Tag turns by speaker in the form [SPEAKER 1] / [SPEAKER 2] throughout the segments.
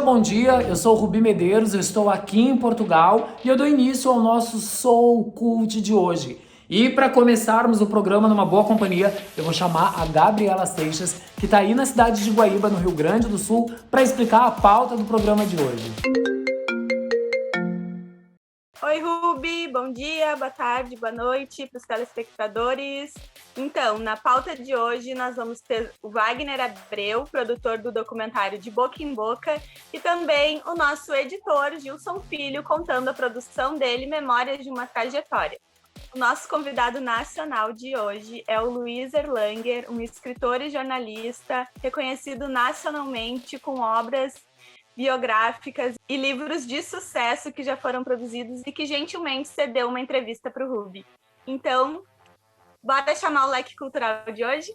[SPEAKER 1] bom dia. Eu sou o Rubi Medeiros, eu estou aqui em Portugal e eu dou início ao nosso Soul Cult de hoje. E para começarmos o programa numa boa companhia, eu vou chamar a Gabriela Seixas, que está aí na cidade de Guaíba, no Rio Grande do Sul, para explicar a pauta do programa de hoje.
[SPEAKER 2] Oi, Rubi, bom dia, boa tarde, boa noite para os telespectadores. Então, na pauta de hoje, nós vamos ter o Wagner Abreu, produtor do documentário De Boca em Boca, e também o nosso editor, Gilson Filho, contando a produção dele, Memórias de uma Trajetória. O nosso convidado nacional de hoje é o Luiz Erlanger, um escritor e jornalista reconhecido nacionalmente com obras biográficas e livros de sucesso que já foram produzidos e que gentilmente cedeu uma entrevista para o Rubi. Então, bora chamar o Leque Cultural de hoje?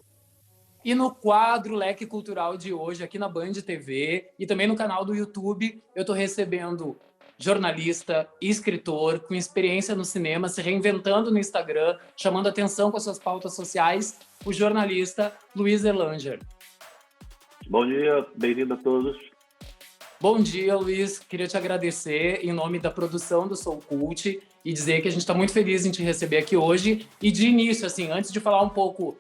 [SPEAKER 1] E no quadro Leque Cultural de hoje, aqui na Band TV e também no canal do YouTube, eu estou recebendo jornalista, escritor, com experiência no cinema, se reinventando no Instagram, chamando atenção com as suas pautas sociais, o jornalista Luiz Erlanger.
[SPEAKER 3] Bom dia, bem-vindo a todos.
[SPEAKER 1] Bom dia, Luiz. Queria te agradecer em nome da produção do Soul Cult e dizer que a gente está muito feliz em te receber aqui hoje. E de início, assim, antes de falar um pouco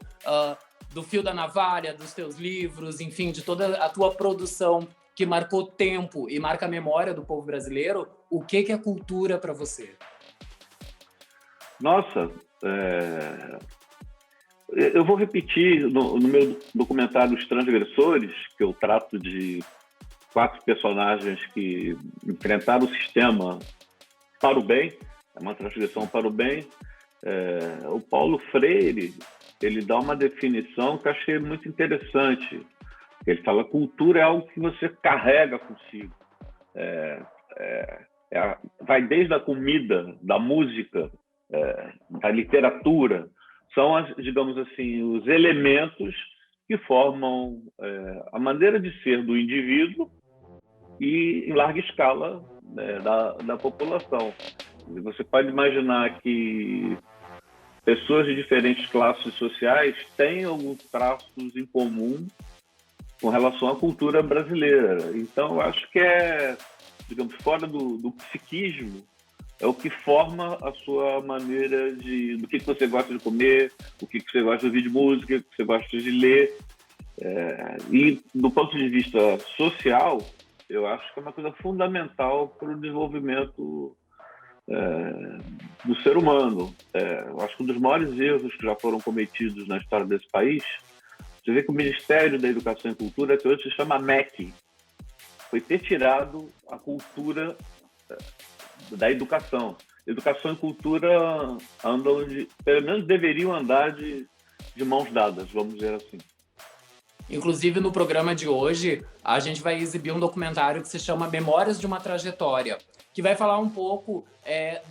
[SPEAKER 1] do Fio da Navalha, dos teus livros, enfim, de toda a tua produção que marcou tempo e marca a memória do povo brasileiro, o que é cultura para você?
[SPEAKER 3] Nossa, eu vou repetir no meu documentário Os Transgressores, que eu trato de 4 personagens que enfrentaram o sistema para o bem, é uma transgressão para o bem. O Paulo Freire, ele dá uma definição que eu achei muito interessante. Ele fala: cultura é algo que você carrega consigo. Vai desde a comida, da música, da literatura. São, digamos assim, os elementos que formam a maneira de ser do indivíduo e, em larga escala, da população. Você pode imaginar que pessoas de diferentes classes sociais têm alguns traços em comum com relação à cultura brasileira. Então, eu acho que digamos, fora do psiquismo, é o que forma a sua maneira do que você gosta de comer, o que você gosta de ouvir de música, o que você gosta de ler. E, do ponto de vista social, eu acho que é uma coisa fundamental para o desenvolvimento do ser humano. Eu acho que um dos maiores erros que já foram cometidos na história desse país, você vê que o Ministério da Educação e Cultura, que hoje se chama MEC, foi ter tirado a cultura da educação. Educação e cultura andam pelo menos deveriam andar de mãos dadas, vamos dizer assim.
[SPEAKER 1] Inclusive, no programa de hoje, a gente vai exibir um documentário que se chama Memórias de uma Trajetória, que vai falar um pouco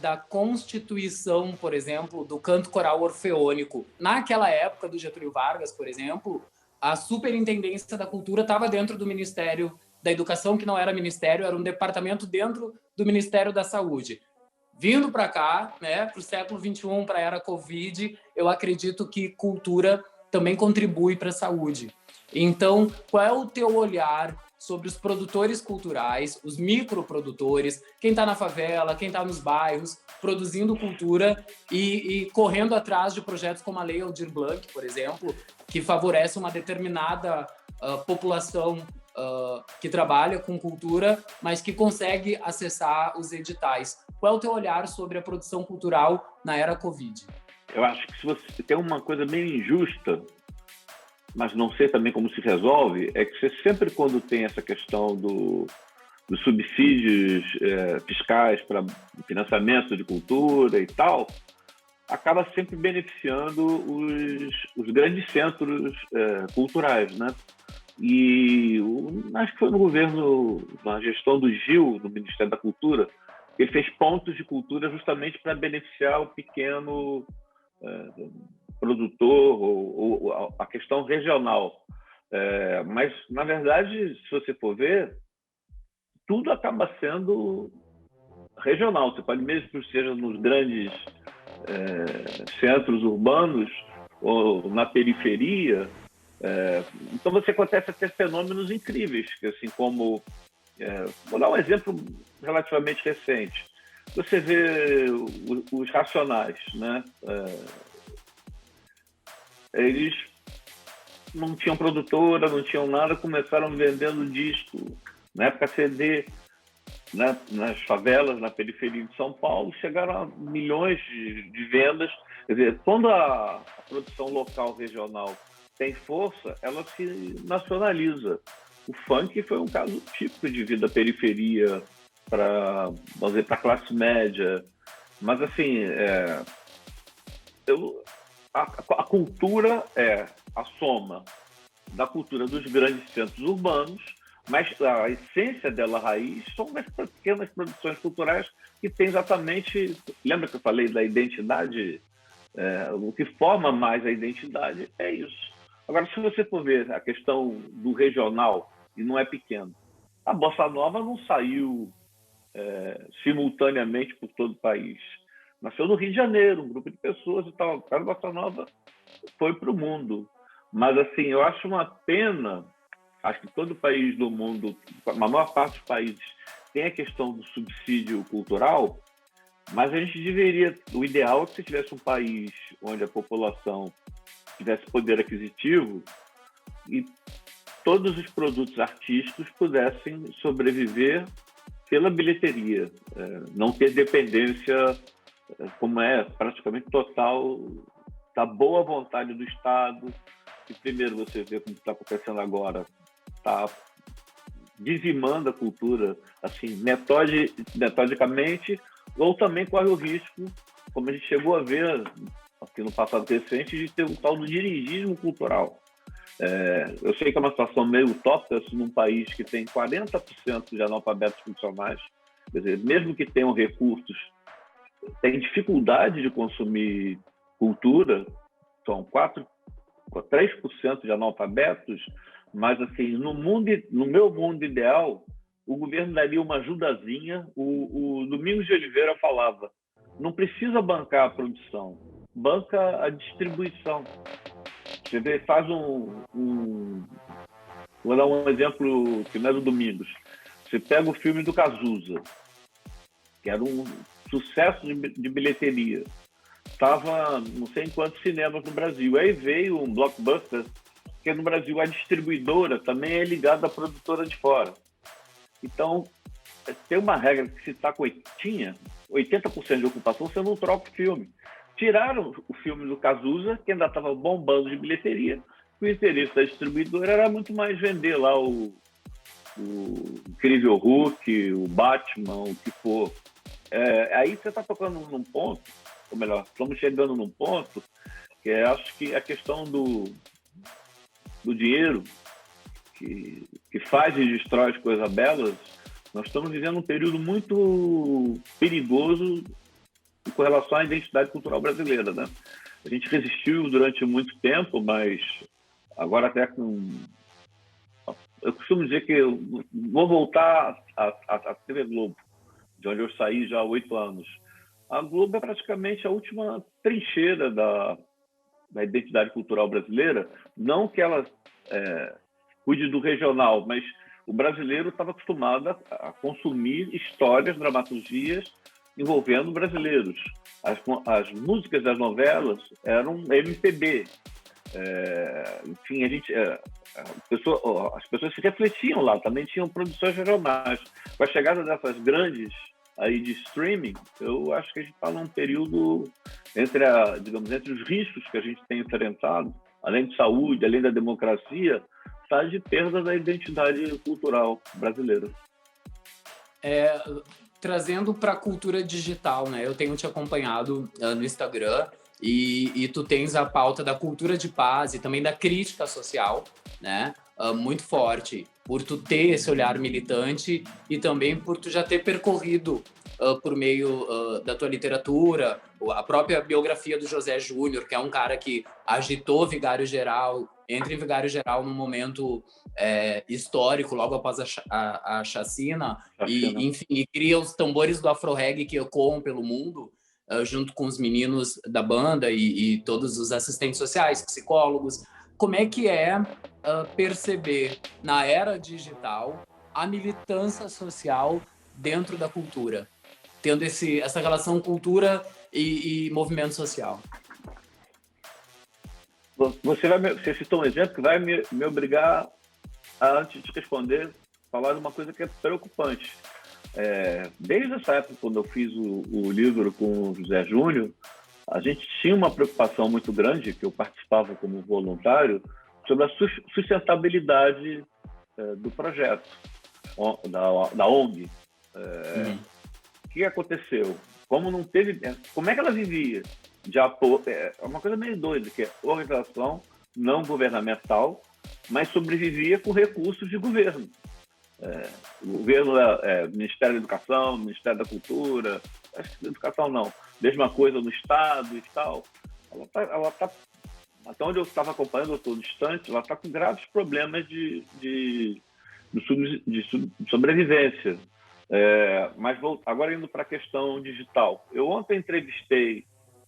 [SPEAKER 1] da constituição, por exemplo, do canto coral orfeônico. Naquela época do Getúlio Vargas, por exemplo, a Superintendência da Cultura estava dentro do Ministério da Educação, que não era ministério, era um departamento dentro do Ministério da Saúde. Vindo para cá, né, para o século XXI, para a era Covid, eu acredito que cultura também contribui para a saúde. Então, qual é o teu olhar sobre os produtores culturais, os microprodutores, quem está na favela, quem está nos bairros, produzindo cultura e correndo atrás de projetos como a Lei Aldir Blanc, por exemplo, que favorece uma determinada população que trabalha com cultura, mas que consegue acessar os editais. Qual é o teu olhar sobre a produção cultural na era Covid?
[SPEAKER 3] Eu acho que se você tem uma coisa meio injusta, mas não sei também como se resolve, é que você sempre, quando tem essa questão dos subsídios fiscais para financiamento de cultura e tal, acaba sempre beneficiando os grandes centros culturais, né? E acho que foi no governo, na gestão do Gil, do Ministério da Cultura, que ele fez pontos de cultura justamente para beneficiar o pequeno produtor ou a questão regional. Mas, na verdade, se você for ver, tudo acaba sendo regional. Você pode, mesmo que seja nos grandes centros urbanos ou na periferia, então você acontece até fenômenos incríveis, que, assim como Vou dar um exemplo relativamente recente. Você vê os Racionais, né? Eles não tinham produtora, não tinham nada, começaram vendendo disco, na época CD, né? Nas favelas, na periferia de São Paulo, chegaram a milhões de vendas. Quer dizer, quando a produção local, regional tem força, ela se nacionaliza. O funk foi um caso típico de vida periferia para a classe média. Mas, assim, a cultura é a soma da cultura dos grandes centros urbanos, mas a essência dela, a raiz, são as pequenas produções culturais que têm exatamente... Lembra que eu falei da identidade? O que forma mais a identidade é isso. Agora, se você for ver a questão do regional, e não é pequeno, a Bossa Nova não saiu simultaneamente por todo o país. Nasceu no Rio de Janeiro, um grupo de pessoas e tal. A Bossa Nova foi para o mundo. Mas, assim, eu acho uma pena, acho que todo país do mundo, a maior parte dos países, tem a questão do subsídio cultural, mas a gente deveria... O ideal é que se tivesse um país onde a população tivesse poder aquisitivo e todos os produtos artísticos pudessem sobreviver pela bilheteria, não ter dependência, como é praticamente total, da boa vontade do Estado, que primeiro você vê como está acontecendo agora, está dizimando a cultura, assim, metodicamente, ou também corre o risco, como a gente chegou a ver aqui no passado recente, de ter um tal do dirigismo cultural. Eu sei que é uma situação meio utópica num país que tem 40% de analfabetos funcionais, quer dizer, mesmo que tenham recursos, tem dificuldade de consumir cultura, são 3% de analfabetos, mas assim, no meu mundo ideal, o governo daria uma ajudazinha. O Domingos de Oliveira falava, não precisa bancar a produção, banca a distribuição. Você vê, faz vou dar um exemplo que não é do Domingos. Você pega o filme do Cazuza, que era um sucesso de bilheteria. Estava não sei em quantos cinemas no Brasil. Aí veio um blockbuster, que no Brasil a distribuidora também é ligada à produtora de fora. Então, tem uma regra que se está com 80% de ocupação, você não troca o filme. Tiraram o filme do Cazuza, que ainda estava bombando de bilheteria. O interesse da distribuidora era muito mais vender lá o Incrível Hulk, o Batman, o que for. Aí você está tocando num ponto, ou melhor, estamos chegando num ponto que acho que a questão do dinheiro, que faz e destrói as coisas belas. Nós estamos vivendo um período muito perigoso com relação à identidade cultural brasileira, né? A gente resistiu durante muito tempo, mas agora até com... Eu costumo dizer que eu vou voltar à TV Globo, de onde eu saí já há 8 anos. A Globo é praticamente a última trincheira da identidade cultural brasileira. Não que ela cuide do regional, mas o brasileiro estava acostumado a consumir histórias, dramaturgias envolvendo brasileiros. As músicas das novelas eram MPB. Enfim, as pessoas se refletiam lá, também tinham produções regionais. Com a chegada dessas grandes aí de streaming, eu acho que a gente está num período entre os riscos que a gente tem enfrentado, além de saúde, além da democracia, está de perda da identidade cultural brasileira.
[SPEAKER 1] Trazendo para a cultura digital, né? Eu tenho te acompanhado no Instagram e tu tens a pauta da cultura de paz e também da crítica social, né? Muito forte, por tu ter esse olhar militante e também por tu já ter percorrido por meio da tua literatura, a própria biografia do José Júnior, que é um cara que agitou Vigário Geral, entra em Vigário Geral num momento histórico, logo após a chacina, e, enfim, e cria os tambores do Afro-Reggae que ecoam pelo mundo, junto com os meninos da banda e todos os assistentes sociais, psicólogos. Como é que perceber, na era digital, a militância social dentro da cultura, tendo essa relação cultura e movimento social?
[SPEAKER 3] Você citou um exemplo que vai me obrigar a, antes de responder, falar de uma coisa que é preocupante. Desde essa época, quando eu fiz o livro com o José Júnior, a gente tinha uma preocupação muito grande, que eu participava como voluntário, sobre a sustentabilidade do projeto, da ONG. O que aconteceu? Como é que ela vivia? De apoio, é uma coisa meio doida, que é organização não governamental, mas sobrevivia com recursos de governo. O governo, Ministério da Educação, Ministério da Cultura, acho que Educação não, mesma coisa no Estado e tal. Ela tá, até onde eu estava acompanhando, eu estou distante, ela está com graves problemas de sobrevivência. Mas agora indo para a questão digital. Eu ontem entrevistei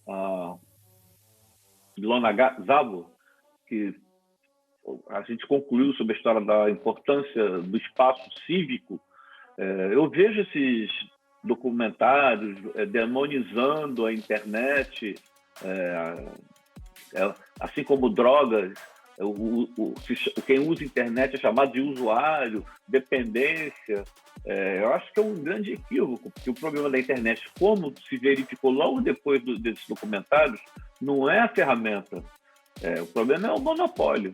[SPEAKER 3] a Ilona Zabo, que a gente concluiu sobre a história da importância do espaço cívico. Eu vejo esses documentários demonizando a internet, assim como drogas. Quem usa a internet é chamado de usuário, dependência. Eu acho que é um grande equívoco, porque o problema da internet, como se verificou logo depois desses documentários, não é a ferramenta. O problema é o monopólio.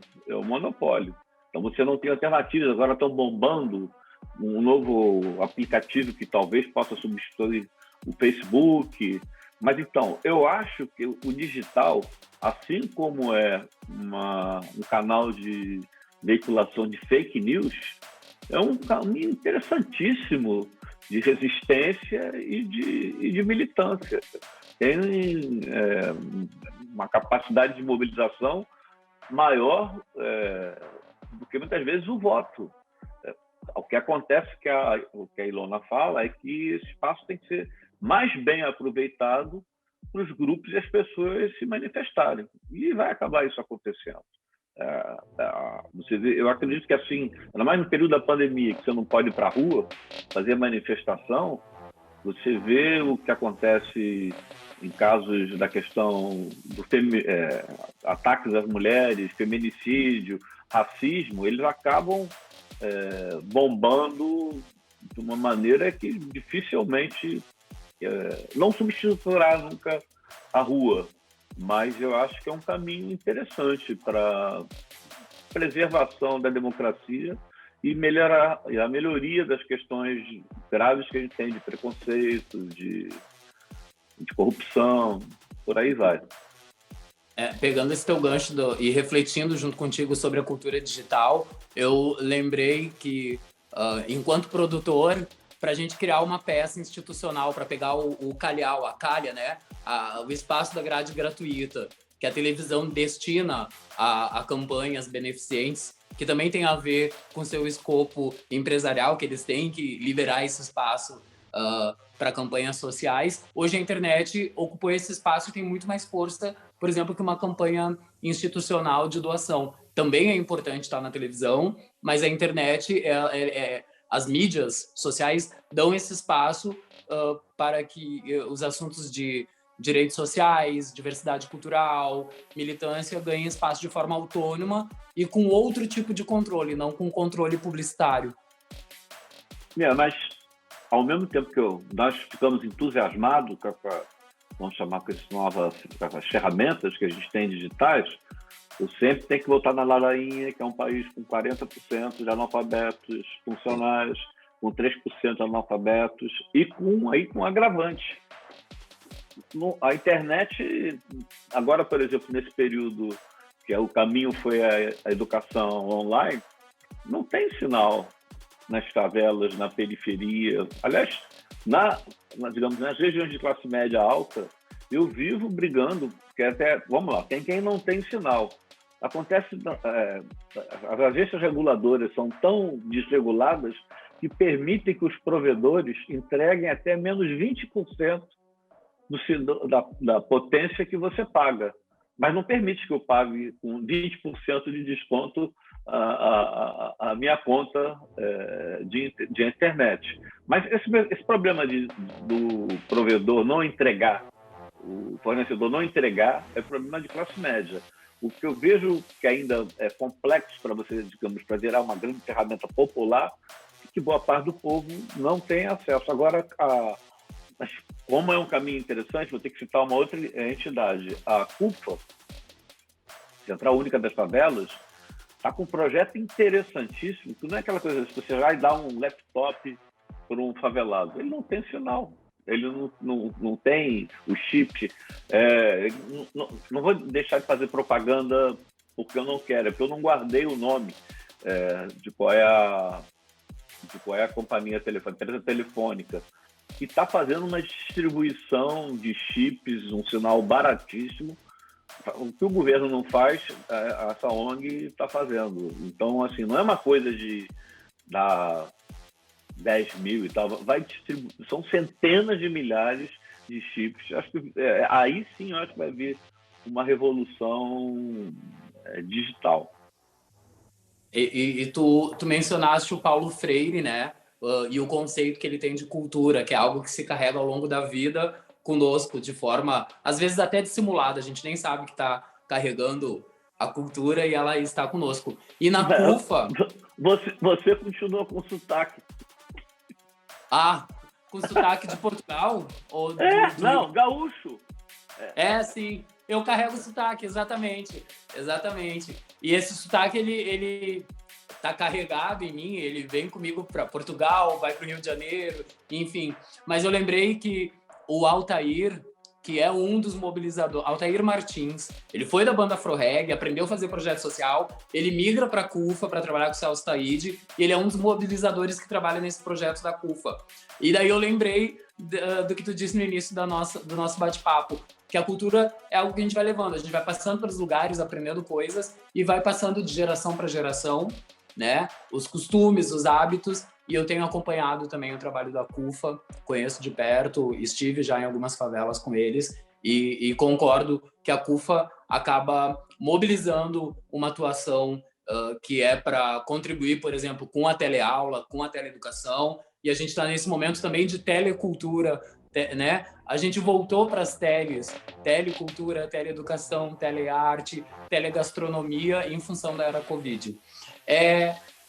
[SPEAKER 3] Então, você não tem alternativas. Agora estão bombando um novo aplicativo que talvez possa substituir o Facebook. Mas, então, eu acho que o digital, assim como é um canal de veiculação de fake news, é um caminho interessantíssimo de resistência e de militância. Tem uma capacidade de mobilização maior do que muitas vezes o voto. O que acontece, o que a Ilona fala, é que esse espaço tem que ser mais bem aproveitado para os grupos e as pessoas se manifestarem. E vai acabar isso acontecendo. Você vê, eu acredito que assim, ainda mais no período da pandemia, que você não pode ir para a rua fazer manifestação, você vê o que acontece em casos da questão do ataques às mulheres, feminicídio, racismo, eles acabam bombando de uma maneira que dificilmente não substituirá nunca a rua. Mas eu acho que é um caminho interessante para preservação da democracia e a melhoria das questões graves que a gente tem de preconceito, de corrupção, por aí vai.
[SPEAKER 1] Pegando esse teu gancho e refletindo junto contigo sobre a cultura digital, eu lembrei que, enquanto produtor, para a gente criar uma peça institucional para pegar o calhau, a calha, né? O espaço da grade gratuita, que a televisão destina a campanhas beneficentes, que também tem a ver com seu escopo empresarial, que eles têm que liberar esse espaço para campanhas sociais. Hoje a internet ocupou esse espaço e tem muito mais força, por exemplo, que uma campanha institucional de doação. Também é importante estar na televisão, mas a internet, as mídias sociais dão esse espaço para que os assuntos de direitos sociais, diversidade cultural, militância ganhem espaço de forma autônoma e com outro tipo de controle, não com controle publicitário.
[SPEAKER 3] Mas, ao mesmo tempo que nós ficamos entusiasmados vamos chamar com essas ferramentas que a gente tem digitais, eu sempre tenho que voltar na ladainha, que é um país com 40% de analfabetos funcionais, com 3% de analfabetos e com agravante. A internet, agora, por exemplo, nesse período que o caminho foi a educação online, não tem sinal nas favelas, na periferia. Aliás, digamos, nas regiões de classe média alta, eu vivo brigando, porque vamos lá, tem quem não tem sinal. Acontece, as agências reguladoras são tão desreguladas que permitem que os provedores entreguem até menos 20% da potência que você paga, mas não permite que eu pague com 20% de desconto a minha conta de internet. Mas esse problema do provedor não entregar, o fornecedor não entregar, é problema de classe média. O que eu vejo que ainda é complexo para você, digamos, para gerar uma grande ferramenta popular, é que boa parte do povo não tem acesso. Agora, mas como é um caminho interessante, vou ter que citar uma outra entidade. A CUFA, Central Única das Favelas, está com um projeto interessantíssimo, que não é aquela coisa, se você vai dar um laptop para um favelado, ele não tem sinal, ele não tem o chip. Não vou deixar de fazer propaganda porque eu não quero, é porque eu não guardei o nome de qual é a companhia telefônica, empresa telefônica, que está fazendo uma distribuição de chips, um sinal baratíssimo. O que o governo não faz, essa ONG está fazendo. Então, assim, não é uma coisa de dar 10 mil e tal, são centenas de milhares de chips. Acho que aí sim eu acho que vai vir uma revolução digital.
[SPEAKER 1] E tu mencionaste o Paulo Freire, né? E o conceito que ele tem de cultura, que é algo que se carrega ao longo da vida conosco, de forma, às vezes até dissimulada. A gente nem sabe que está carregando a cultura e ela está conosco. E na CUFA...
[SPEAKER 3] Você continua com sotaque.
[SPEAKER 1] Com sotaque de Portugal? Ou
[SPEAKER 3] não, gaúcho.
[SPEAKER 1] Sim. Eu carrego sotaque, exatamente. E esse sotaque, ele tá carregado em mim, ele vem comigo para Portugal, vai para o Rio de Janeiro, enfim. Mas eu lembrei que o Altair, que é um dos mobilizadores, Altair Martins, ele foi da banda Afro-Reg, aprendeu a fazer projeto social, ele migra para a CUFA para trabalhar com o Celso Taide, e ele é um dos mobilizadores que trabalha nesse projeto da CUFA. E daí eu lembrei do que tu disse no início do nosso bate-papo, que a cultura é algo que a gente vai levando, a gente vai passando pelos lugares, aprendendo coisas, e vai passando de geração para geração, né? Os costumes, os hábitos, e eu tenho acompanhado também o trabalho da CUFA, conheço de perto, estive já em algumas favelas com eles, e concordo que a CUFA acaba mobilizando uma atuação que é para contribuir, por exemplo, com a teleaula, com a teleeducação, e a gente está nesse momento também de telecultura, né? A gente voltou para as telecultura, teleeducação, telearte, telegastronomia em função da era Covid.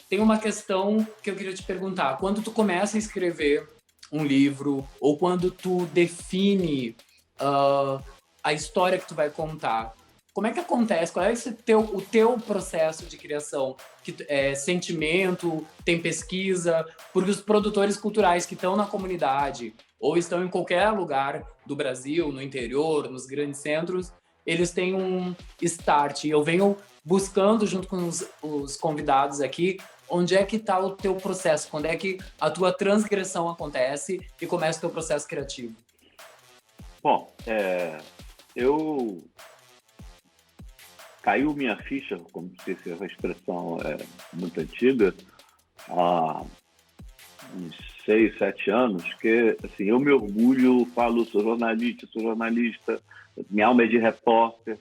[SPEAKER 1] Tem uma questão que eu queria te perguntar. Quando tu começa a escrever um livro ou quando tu define a história que tu vai contar, como é que acontece? Qual é o teu processo de criação? Sentimento, tem pesquisa? Porque os produtores culturais que estão na comunidade ou estão em qualquer lugar do Brasil, no interior, nos grandes centros, eles têm um start. Eu venho buscando, junto com os convidados aqui, onde é que está o teu processo? Quando é que a tua transgressão acontece e começa o teu processo criativo?
[SPEAKER 3] Bom, caiu minha ficha, como se essa expressão é muito antiga, há uns 6, 7 anos, que assim, eu me orgulho, falo, sou jornalista, minha alma é de repórter,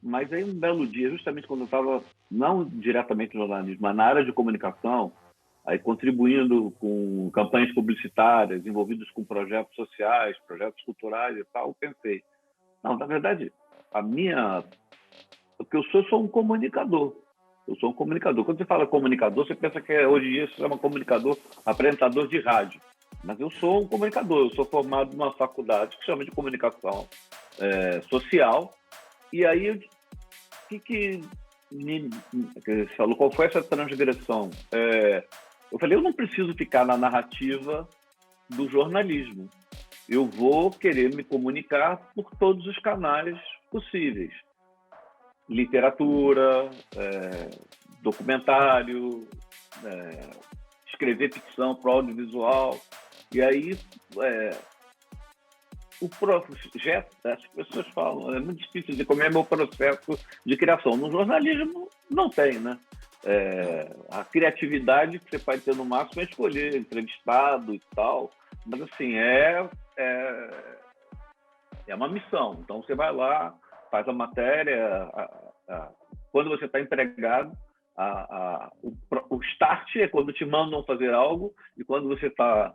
[SPEAKER 3] mas aí um belo dia, justamente quando eu estava, não diretamente no jornalismo, mas na área de comunicação, aí contribuindo com campanhas publicitárias, envolvidos com projetos sociais, projetos culturais e tal, eu pensei, não, na verdade, o que eu sou um comunicador. Eu sou um comunicador. Quando você fala comunicador, você pensa que hoje em dia se chama comunicador, apresentador de rádio. Mas eu sou um comunicador. Eu sou formado numa faculdade que chama de comunicação social. E aí, o que você falou? Qual foi essa transgressão? Eu falei, eu não preciso ficar na narrativa do jornalismo. Eu vou querer me comunicar por todos os canais possíveis. Literatura, documentário, escrever ficção para audiovisual. E aí, o projeto, as pessoas falam, é muito difícil dizer como é meu processo de criação. No jornalismo, não tem, né? A criatividade que você pode ter no máximo é escolher entrevistado e tal, mas assim, é uma missão. Então, você vai lá, faz a matéria, quando você está empregado, o start é quando te mandam fazer algo, e quando você está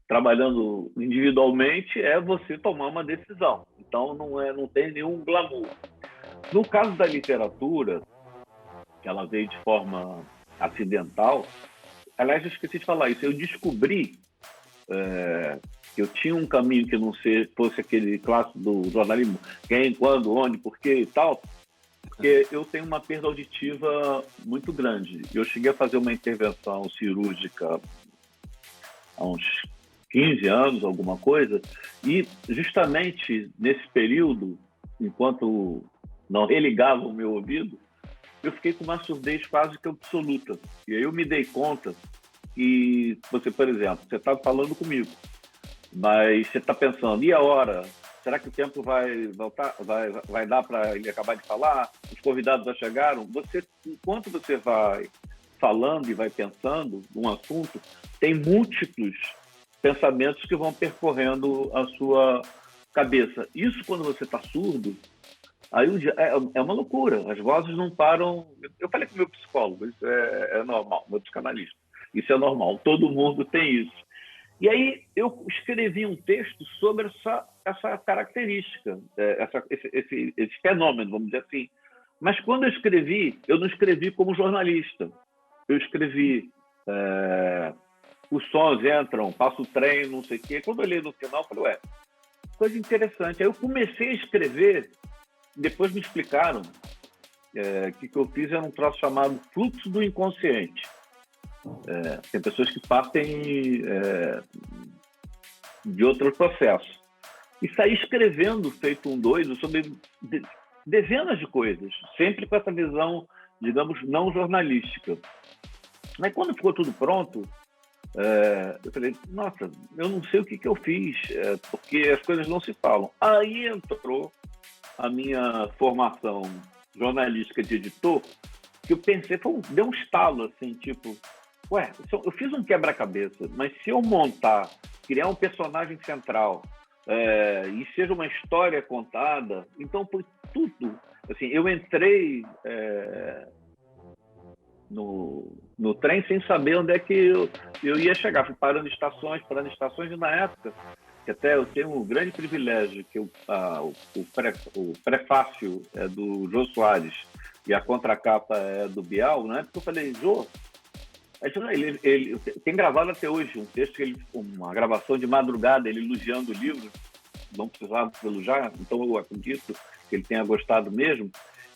[SPEAKER 3] trabalhando individualmente é você tomar uma decisão. Então não tem nenhum glamour. No caso da literatura, que ela veio de forma acidental, aliás, eu esqueci de falar isso, eu descobri que eu tinha um caminho que não fosse aquele clássico do jornalismo, quem, quando, onde, por quê e tal, porque eu tenho uma perda auditiva muito grande. Eu cheguei a fazer uma intervenção cirúrgica há uns 15 anos, alguma coisa, e justamente nesse período, enquanto não religava o meu ouvido, eu fiquei com uma surdez quase que absoluta. E aí eu me dei conta que você, por exemplo, você está falando comigo, mas você está pensando, e a hora? Será que o tempo vai voltar? Vai dar para ele acabar de falar? Os convidados já chegaram? Enquanto você vai falando e vai pensando num assunto, tem múltiplos pensamentos que vão percorrendo a sua cabeça. Isso quando você está surdo, aí é uma loucura. As vozes não param. Eu falei com o meu psicólogo, isso é normal, meu psicanalista. Isso é normal, todo mundo tem isso. E aí eu escrevi um texto sobre essa característica, esse fenômeno, vamos dizer assim. Mas quando eu não escrevi como jornalista. Eu escrevi, os sons entram, passa o trem, não sei o quê. Quando eu olhei no final, eu falei, coisa interessante. Aí eu comecei a escrever, depois me explicaram que eu fiz era um troço chamado fluxo do inconsciente. Tem pessoas que partem de outro processo. E saí escrevendo, feito um doido, sobre dezenas de coisas, sempre com essa visão, digamos, não jornalística. Mas quando ficou tudo pronto, eu falei, nossa, eu não sei o que eu fiz, porque as coisas não se falam. Aí entrou a minha formação jornalística de editor, que eu pensei, deu um estalo, assim, tipo, eu fiz um quebra-cabeça, mas se eu criar um personagem central, e seja uma história contada, então foi tudo. Assim, eu entrei no trem sem saber onde é que eu ia chegar. Fui parando estações, e na época, que até eu tenho um grande privilégio, que o prefácio é do Jô Soares e a contracapa é do Bial, na época eu falei, Jô, ele tem gravado até hoje um texto, uma gravação de madrugada, ele elogiando o livro, não precisava elogiar, então eu acredito que ele tenha gostado mesmo,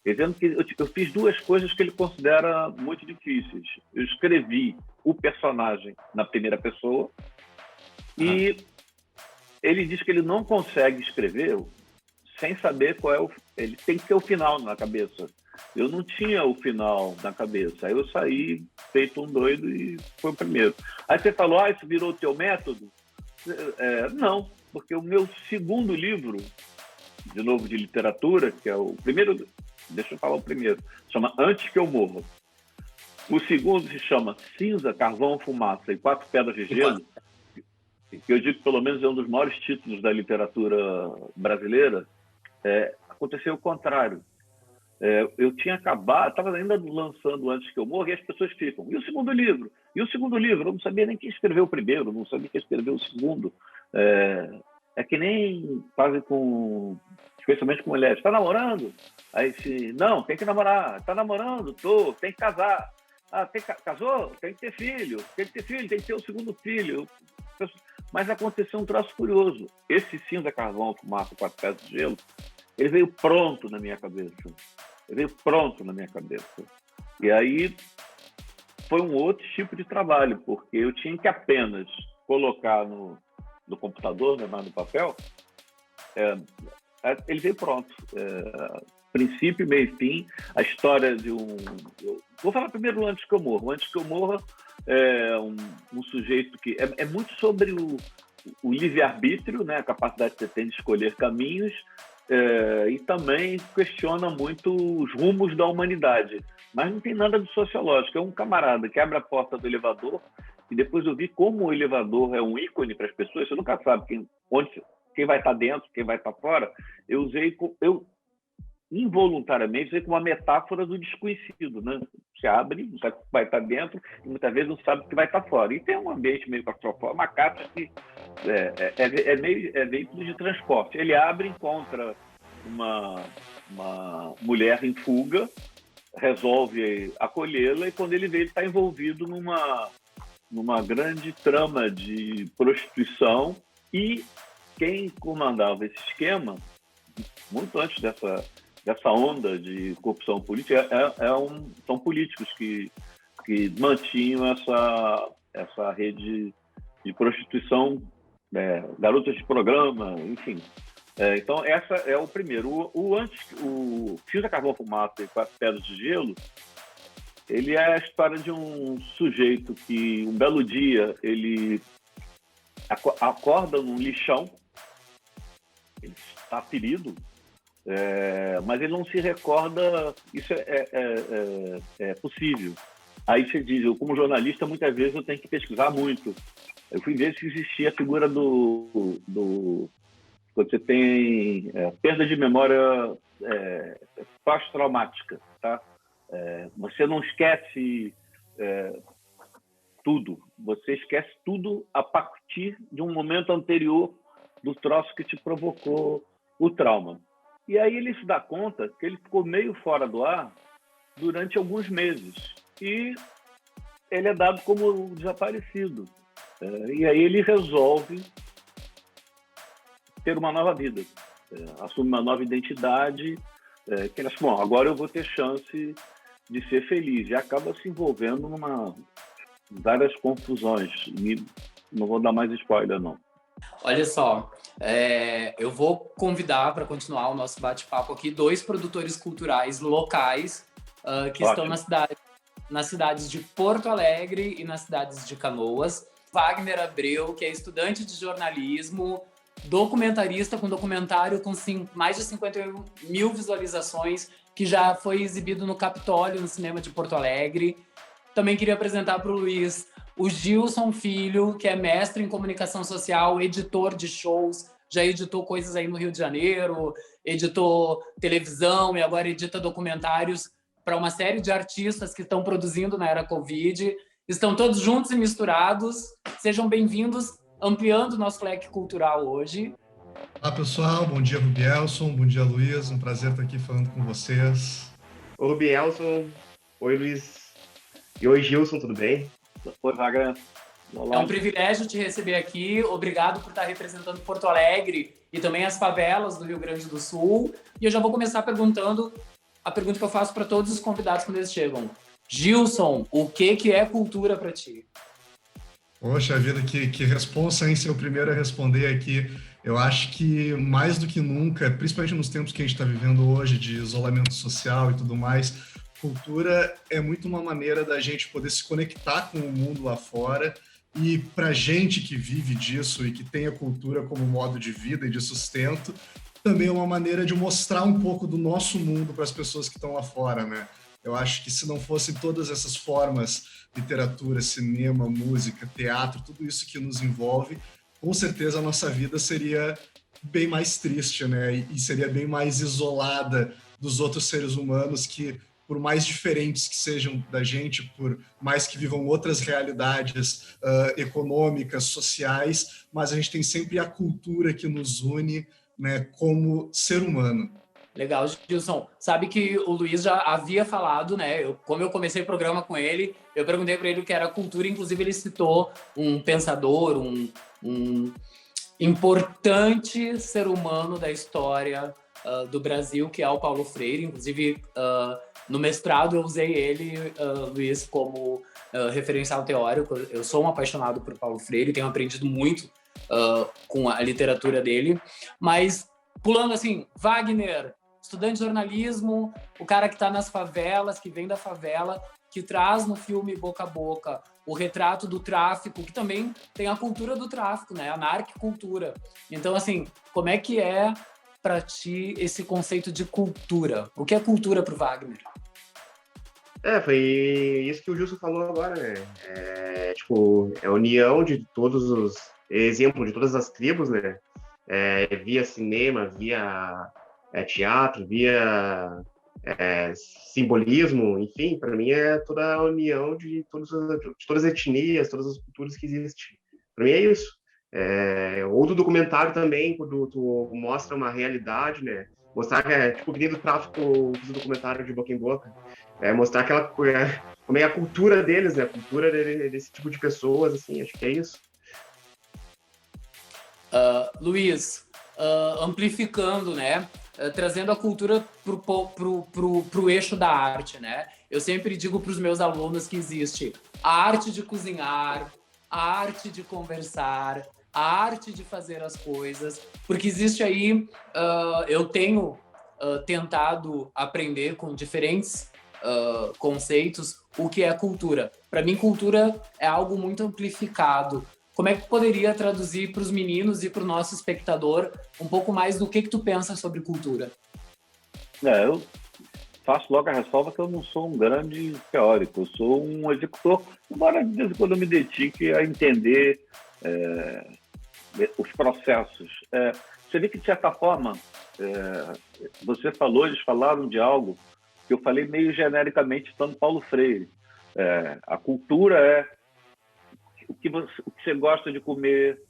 [SPEAKER 3] dizendo que eu fiz duas coisas que ele considera muito difíceis. Eu escrevi o personagem na primeira pessoa e ele diz que ele não consegue escrever sem saber ele tem que ter o final na cabeça. Eu não tinha o final na cabeça. Aí eu saí feito um doido e foi o primeiro. Aí você falou, isso virou o teu método? Não, porque o meu segundo livro, de novo de literatura, que é o primeiro, deixa eu falar o primeiro, chama Antes que eu morra. O segundo se chama Cinza, Carvão, Fumaça e Quatro Pedras de Gelo, que eu digo que pelo menos é um dos maiores títulos da literatura brasileira. Aconteceu o contrário. Eu tinha acabado, estava ainda lançando Antes que eu morra, e as pessoas ficam, e o segundo livro? E o segundo livro? Eu não sabia nem quem escreveu o primeiro, não sabia quem escreveu o segundo. É que nem fazem especialmente com mulheres. Está namorando? Aí não, tem que namorar. Está namorando? Tem que casar. Casou? Tem que ter filho. Tem que ter o segundo filho. Mas aconteceu um troço curioso. Esse Cinza, Carvão, Fumaça, Quatro Pedras de Gelo, ele veio pronto na minha cabeça. E aí foi um outro tipo de trabalho, porque eu tinha que apenas colocar no computador, né, no papel, ele veio pronto. Princípio, meio e fim, a história de vou falar primeiro Antes que eu morra. O Antes que eu morra é um sujeito que é muito sobre o livre-arbítrio, né, a capacidade que você tem de escolher caminhos, e também questiona muito os rumos da humanidade. Mas não tem nada de sociológico. É um camarada que abre a porta do elevador e depois eu vi como o elevador é um ícone para as pessoas. Você nunca sabe quem vai estar dentro, quem vai estar fora. Eu involuntariamente, com uma metáfora do desconhecido, né? Você abre, não sabe o que vai estar dentro, e muitas vezes não sabe o que vai estar fora. E tem um ambiente meio claustrofóbico, uma caixa que é veículo de transporte. Ele abre e encontra uma mulher em fuga, resolve acolhê-la, e quando ele vê, ele está envolvido numa grande trama de prostituição, e quem comandava esse esquema, muito antes dessa onda de corrupção política, são políticos que mantinham essa rede de prostituição, garotas de programa, enfim. Então, essa é o primeiro. O Fio da Carvão Fumaça e Quatro Pedras de Gelo, ele é a história de um sujeito que, um belo dia, ele acorda num lixão, ele está ferido, mas ele não se recorda, isso é possível. Aí você diz, eu como jornalista, muitas vezes eu tenho que pesquisar muito. Eu fui ver se existia a figura do quando você tem perda de memória pós-traumática, tá? Você não esquece tudo, você esquece tudo a partir de um momento anterior do troço que te provocou o trauma. E aí ele se dá conta que ele ficou meio fora do ar durante alguns meses. E ele é dado como desaparecido. E aí ele resolve ter uma nova vida, assume uma nova identidade, que ele acha, bom, agora eu vou ter chance de ser feliz. E acaba se envolvendo várias confusões. E não vou dar mais spoiler, não.
[SPEAKER 1] Olha só, eu vou convidar para continuar o nosso bate-papo aqui 2 produtores culturais locais que estão nas cidades de Porto Alegre e nas cidades de Canoas. Wagner Abreu, que é estudante de jornalismo, documentarista com documentário com mais de 51 mil visualizações, que já foi exibido no Capitólio, no cinema de Porto Alegre. Também queria apresentar para o Luiz o Gilson Filho, que é mestre em comunicação social, editor de shows, já editou coisas aí no Rio de Janeiro, editou televisão e agora edita documentários para uma série de artistas que estão produzindo na era Covid. Estão todos juntos e misturados. Sejam bem-vindos, ampliando o nosso leque cultural hoje.
[SPEAKER 4] Olá, pessoal. Bom dia, Rubielson. Bom dia, Luiz. Um prazer estar aqui falando com vocês.
[SPEAKER 5] Oi, Rubielson. Oi, Luiz. E oi, Gilson, tudo bem?
[SPEAKER 3] Oi, Wagner. Olá.
[SPEAKER 1] É um privilégio te receber aqui. Obrigado por estar representando Porto Alegre e também as favelas do Rio Grande do Sul. E eu já vou começar perguntando a pergunta que eu faço para todos os convidados quando eles chegam. Gilson, o que é cultura para ti?
[SPEAKER 4] Poxa vida, que responsa, hein? Ser o primeiro a responder aqui. Eu acho que, mais do que nunca, principalmente nos tempos que a gente está vivendo hoje, de isolamento social e tudo mais, cultura é muito uma maneira da gente poder se conectar com o mundo lá fora. E para gente que vive disso e que tem a cultura como modo de vida e de sustento, também é uma maneira de mostrar um pouco do nosso mundo para as pessoas que estão lá fora, né? Eu acho que se não fossem todas essas formas, literatura, cinema, música, teatro, tudo isso que nos envolve, com certeza a nossa vida seria bem mais triste, né? E seria bem mais isolada dos outros seres humanos que, por mais diferentes que sejam da gente, por mais que vivam outras realidades econômicas, sociais, mas a gente tem sempre a cultura que nos une, né, como ser humano.
[SPEAKER 1] Legal, Gilson. Sabe que o Luiz já havia falado, né? Como eu comecei o programa com ele, eu perguntei para ele o que era cultura, inclusive ele citou um pensador, um importante ser humano da história do Brasil, que é o Paulo Freire. Inclusive, no mestrado eu usei ele, Luiz, como referencial teórico. Eu sou um apaixonado por Paulo Freire, tenho aprendido muito com a literatura dele. Mas, pulando assim, Wagner, estudante de jornalismo, o cara que está nas favelas, que vem da favela, que traz no filme Boca a Boca o retrato do tráfico, que também tem a cultura do tráfico, né? A narquicultura. Então, assim, como é que é para ti esse conceito de cultura? O que é cultura para o Wagner?
[SPEAKER 5] Foi isso que o Gilson falou agora, né? É a união de todos os... Exemplo de todas as tribos, né? Via cinema, via teatro, via simbolismo, enfim, para mim é toda a união de todas as etnias, todas as culturas que existem. Para mim é isso. Ou do documentário também, quando tu mostra uma realidade, né? Mostrar que tipo que nem do tráfico do documentário de boca em boca, mostrar como é a cultura deles, né? A cultura desse tipo de pessoas, assim, acho que é isso.
[SPEAKER 1] Luiz, amplificando, né? Trazendo a cultura pro eixo da arte, né? Eu sempre digo para os meus alunos que existe a arte de cozinhar, a arte de conversar, a arte de fazer as coisas, porque existe aí, eu tenho tentado aprender com diferentes conceitos o que é cultura. Para mim, cultura é algo muito amplificado. Como é que tu poderia traduzir para os meninos e para o nosso espectador um pouco mais do que tu pensa sobre cultura?
[SPEAKER 3] Eu faço logo a ressalva que eu não sou um grande teórico, eu sou um executor, embora de vez em quando eu me dedique a entender os processos. Você vê que, de certa forma, eles falaram de algo que eu falei meio genericamente, citando Paulo Freire. A cultura é o que você gosta de comer,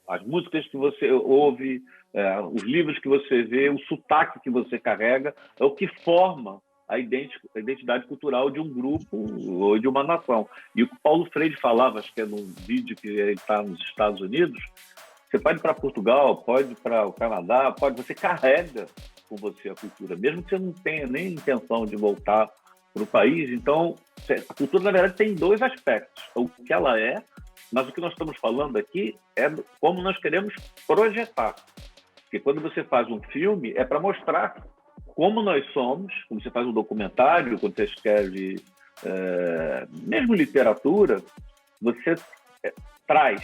[SPEAKER 3] as músicas que você ouve, os livros que você vê, o sotaque que você carrega, é o que forma a identidade cultural de um grupo ou de uma nação. E o que Paulo Freire falava, acho que é num vídeo que ele está nos Estados Unidos, você pode ir para Portugal, pode ir para o Canadá, você carrega com você a cultura, mesmo que você não tenha nem intenção de voltar para o país. Então, a cultura, na verdade, tem dois aspectos. O que ela é, mas o que nós estamos falando aqui é como nós queremos projetar. Porque quando você faz um filme, é para mostrar como nós somos, quando você faz um documentário, quando você escreve mesmo literatura, você traz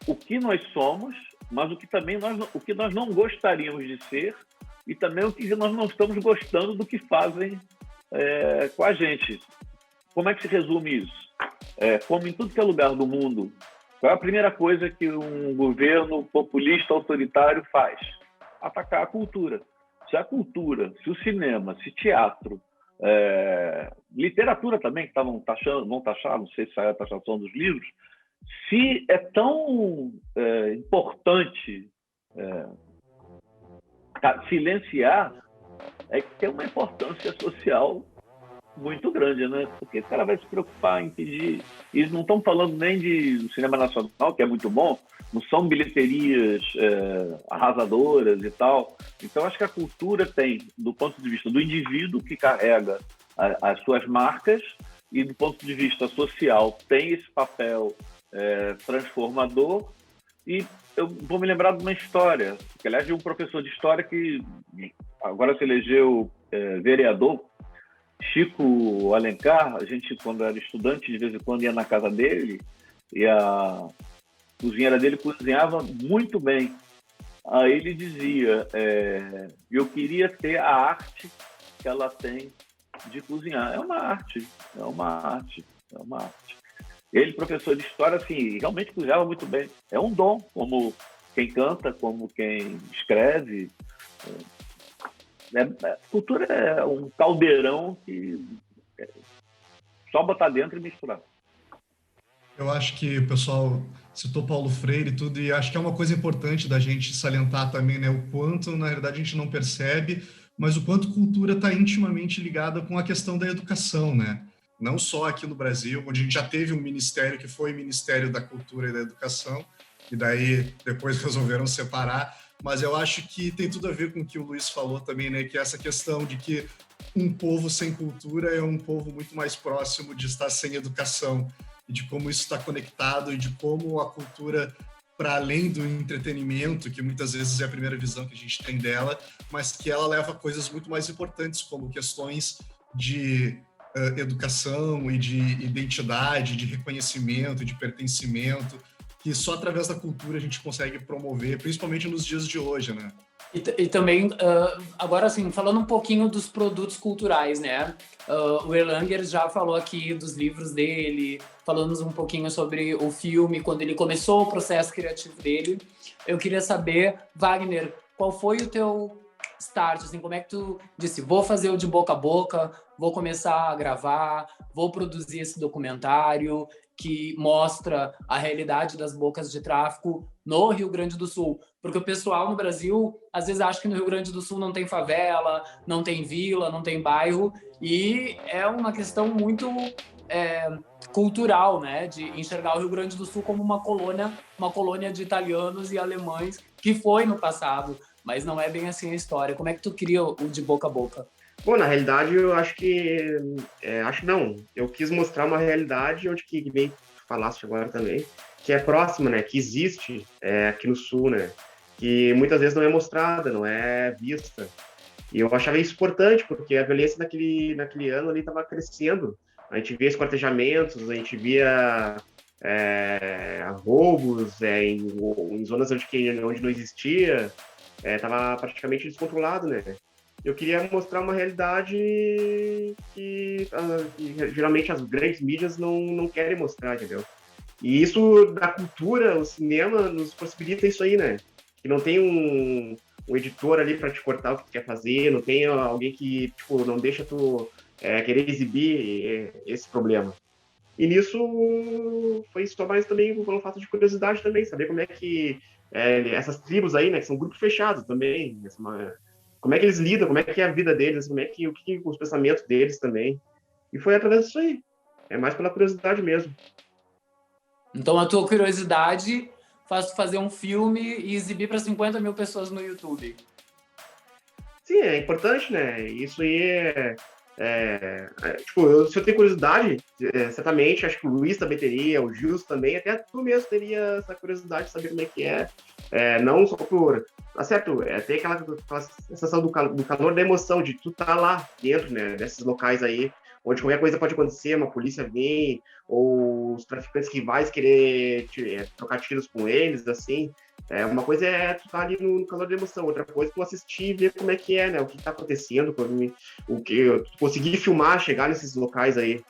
[SPEAKER 3] o que nós somos, mas o que nós não gostaríamos de ser e também o que nós não estamos gostando do que fazem com a gente. Como é que se resume isso? Como em tudo que é lugar do mundo, qual é a primeira coisa que um governo populista autoritário faz? Atacar a cultura. Se a cultura, se o cinema, se teatro, literatura também, que vão taxar, não sei se é a taxação dos livros, se é tão importante silenciar, é que tem uma importância social muito grande, né? Porque o cara vai se preocupar em pedir. Eles não estão falando nem do cinema nacional, que é muito bom, não são bilheterias arrasadoras e tal. Então, acho que a cultura tem, do ponto de vista do indivíduo que carrega as suas marcas, e do ponto de vista social, tem esse papel transformador. E eu vou me lembrar de uma história, que aliás de um professor de história que agora se elegeu vereador, Chico Alencar. A gente, quando era estudante, de vez em quando ia na casa dele e a cozinheira dele cozinhava muito bem. Aí ele dizia, eu queria ter a arte que ela tem de cozinhar. É uma arte. Ele, professor de história, assim, realmente cozinhava muito bem. É um dom, como quem canta, como quem escreve. Cultura é um caldeirão que só botar dentro e misturar.
[SPEAKER 4] Eu acho que o pessoal citou Paulo Freire e tudo, e acho que é uma coisa importante da gente salientar também, né? O quanto, na verdade, a gente não percebe, mas o quanto cultura está intimamente ligada com a questão da educação, né? Não só aqui no Brasil, onde a gente já teve um ministério que foi o Ministério da Cultura e da Educação, e daí depois resolveram separar, mas eu acho que tem tudo a ver com o que o Luiz falou também, né? Que é essa questão de que um povo sem cultura é um povo muito mais próximo de estar sem educação, e de como isso está conectado, e de como a cultura, para além do entretenimento, que muitas vezes é a primeira visão que a gente tem dela, mas que ela leva a coisas muito mais importantes, como questões de educação e de identidade, de reconhecimento, de pertencimento, que só através da cultura a gente consegue promover, principalmente nos dias de hoje, né?
[SPEAKER 1] E também, agora assim, falando um pouquinho dos produtos culturais, né? O Erlanger já falou aqui dos livros dele, falamos um pouquinho sobre o filme, quando ele começou o processo criativo dele. Eu queria saber, Wagner, qual foi o teu start? Assim, como é que tu disse, vou fazer o de boca a boca, vou começar a gravar, vou produzir esse documentário que mostra a realidade das bocas de tráfico no Rio Grande do Sul? Porque o pessoal no Brasil, às vezes, acha que no Rio Grande do Sul não tem favela, não tem vila, não tem bairro, e é uma questão muito cultural, né? De enxergar o Rio Grande do Sul como uma colônia de italianos e alemães, que foi no passado, mas não é bem assim a história. Como é que tu cria o de boca a boca?
[SPEAKER 5] Bom, na realidade, eu acho que... acho não. Eu quis mostrar uma realidade onde que bem falaste agora também, que é próxima, né? Que existe aqui no Sul, né? Que muitas vezes não é mostrada, não é vista. E eu achava isso importante, porque a violência naquele ano ali estava crescendo. A gente via esquartejamentos, a gente via roubos em zonas onde não existia. Estava praticamente descontrolado, né? Eu queria mostrar uma realidade que geralmente as grandes mídias não querem mostrar, entendeu? E isso da cultura, o cinema, nos possibilita isso aí, né? Que não tem um editor ali para te cortar o que tu quer fazer, não tem alguém que tipo, não deixa tu querer exibir esse problema. E nisso foi só mais também pelo fato de curiosidade também, saber como é que essas tribos aí, né, que são grupos fechados também, como é que eles lidam, como é que é a vida deles, o que os pensamentos deles também. E foi através disso aí. É mais pela curiosidade mesmo.
[SPEAKER 1] Então a tua curiosidade faz tu fazer um filme e exibir para 50 mil pessoas no YouTube.
[SPEAKER 5] Sim, é importante, né? Isso aí tipo, se eu tenho curiosidade, certamente, acho que o Luiz também teria, o Gilson também, até tu mesmo teria essa curiosidade de saber como é que não só por... Tá certo, tem aquela sensação do calor da emoção, de tu tá lá dentro, né, desses locais aí, onde qualquer coisa pode acontecer, uma polícia vir, ou os traficantes rivais querer trocar tiros com eles, assim. Uma coisa é tu tá ali no calor da emoção, outra coisa é tu assistir e ver como é que né, o que tá acontecendo, tu conseguir filmar, chegar nesses locais aí.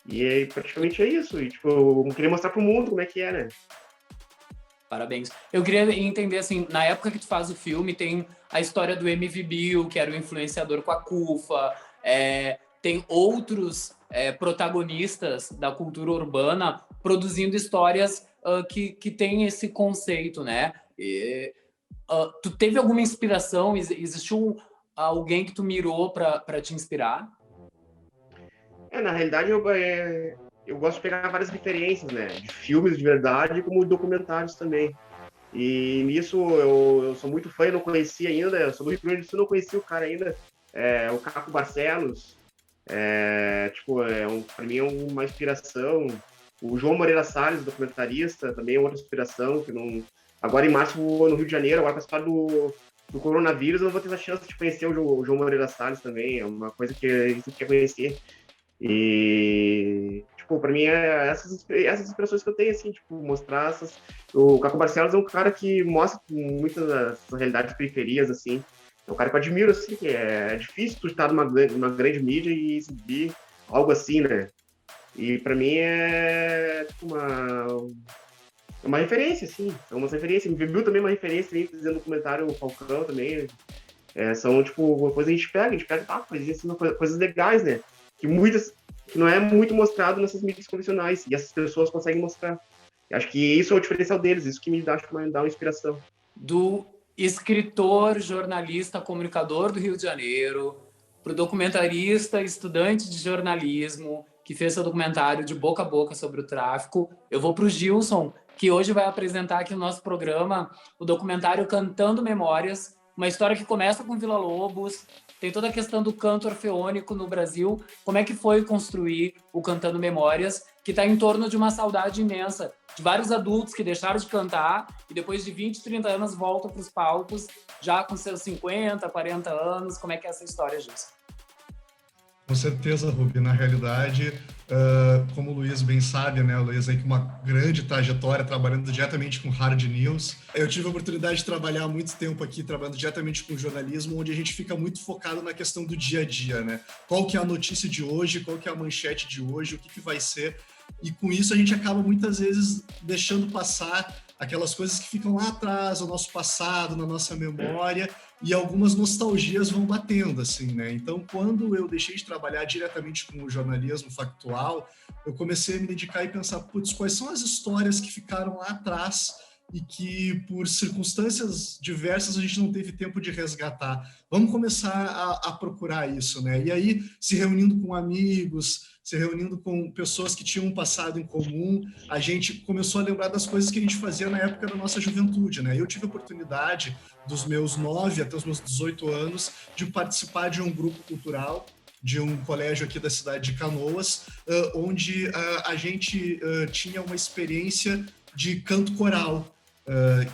[SPEAKER 5] E praticamente é isso, e tipo, eu queria mostrar pro mundo como é que né?
[SPEAKER 1] Parabéns. Eu queria entender, assim, na época que tu faz o filme, tem a história do MV Bill, que era o influenciador com a CUFA, tem outros protagonistas da cultura urbana produzindo histórias que tem esse conceito, né? Tu teve alguma inspiração? Existiu alguém que tu mirou para te inspirar?
[SPEAKER 5] Na realidade, eu gosto de pegar várias referências, né? De filmes de verdade, como documentários também. E nisso eu sou muito fã, eu não conhecia ainda, eu sou do Rio Grande do Sul, não conhecia o cara ainda, o Caco Barcelos, para mim é uma inspiração. O João Moreira Salles, documentarista, também é outra inspiração, que não... Agora em março vou no Rio de Janeiro, agora com a história do coronavírus, eu não vou ter a chance de conhecer o João Moreira Salles também, é uma coisa que a gente quer conhecer. E, tipo, pra mim essas inspirações que eu tenho, assim, tipo, mostrar essas... O Caco Barcelos é um cara que mostra muitas das realidades periferias, assim. É um cara que eu admiro, assim, que é difícil tu estar numa grande mídia e exibir algo assim, né? E pra mim tipo, uma referência, assim. São umas referências. Me viu também uma referência, aí, fazendo um documentário, o Falcão também. São, tipo, uma coisa que a gente pega, assim, coisas legais, né? Que não é muito mostrado nessas mídias convencionais, e essas pessoas conseguem mostrar. Eu acho que isso é o diferencial deles, isso que me dá uma inspiração.
[SPEAKER 1] Do escritor, jornalista, comunicador do Rio de Janeiro, pro documentarista, estudante de jornalismo, que fez seu documentário de boca a boca sobre o tráfico, eu vou pro Gilson, que hoje vai apresentar aqui no nosso programa o documentário Cantando Memórias, uma história que começa com Vila Lobos, tem toda a questão do canto orfeônico no Brasil, como é que foi construir o Cantando Memórias, que está em torno de uma saudade imensa, de vários adultos que deixaram de cantar e depois de 20, 30 anos voltam para os palcos, já com seus 50, 40 anos. Como é que é essa história, Gilson?
[SPEAKER 4] Com certeza, Rubi. Na realidade, como o Luiz bem sabe, né? O Luiz aí com uma grande trajetória trabalhando diretamente com hard news. Eu tive a oportunidade de trabalhar há muito tempo aqui, trabalhando diretamente com jornalismo, onde a gente fica muito focado na questão do dia a dia, né? Qual que é a notícia de hoje, qual que é a manchete de hoje, o que vai ser. E com isso a gente acaba muitas vezes deixando passar aquelas coisas que ficam lá atrás, o nosso passado, na nossa memória, e algumas nostalgias vão batendo, assim, né? Então, quando eu deixei de trabalhar diretamente com o jornalismo factual, eu comecei a me dedicar e pensar, putz, quais são as histórias que ficaram lá atrás e que, por circunstâncias diversas, a gente não teve tempo de resgatar. Vamos começar a procurar isso, né? E aí, se reunindo com amigos, se reunindo com pessoas que tinham um passado em comum, a gente começou a lembrar das coisas que a gente fazia na época da nossa juventude, né? Eu tive a oportunidade, dos meus 9 até os meus 18 anos, de participar de um grupo cultural de um colégio aqui da cidade de Canoas, onde a gente tinha uma experiência de canto coral,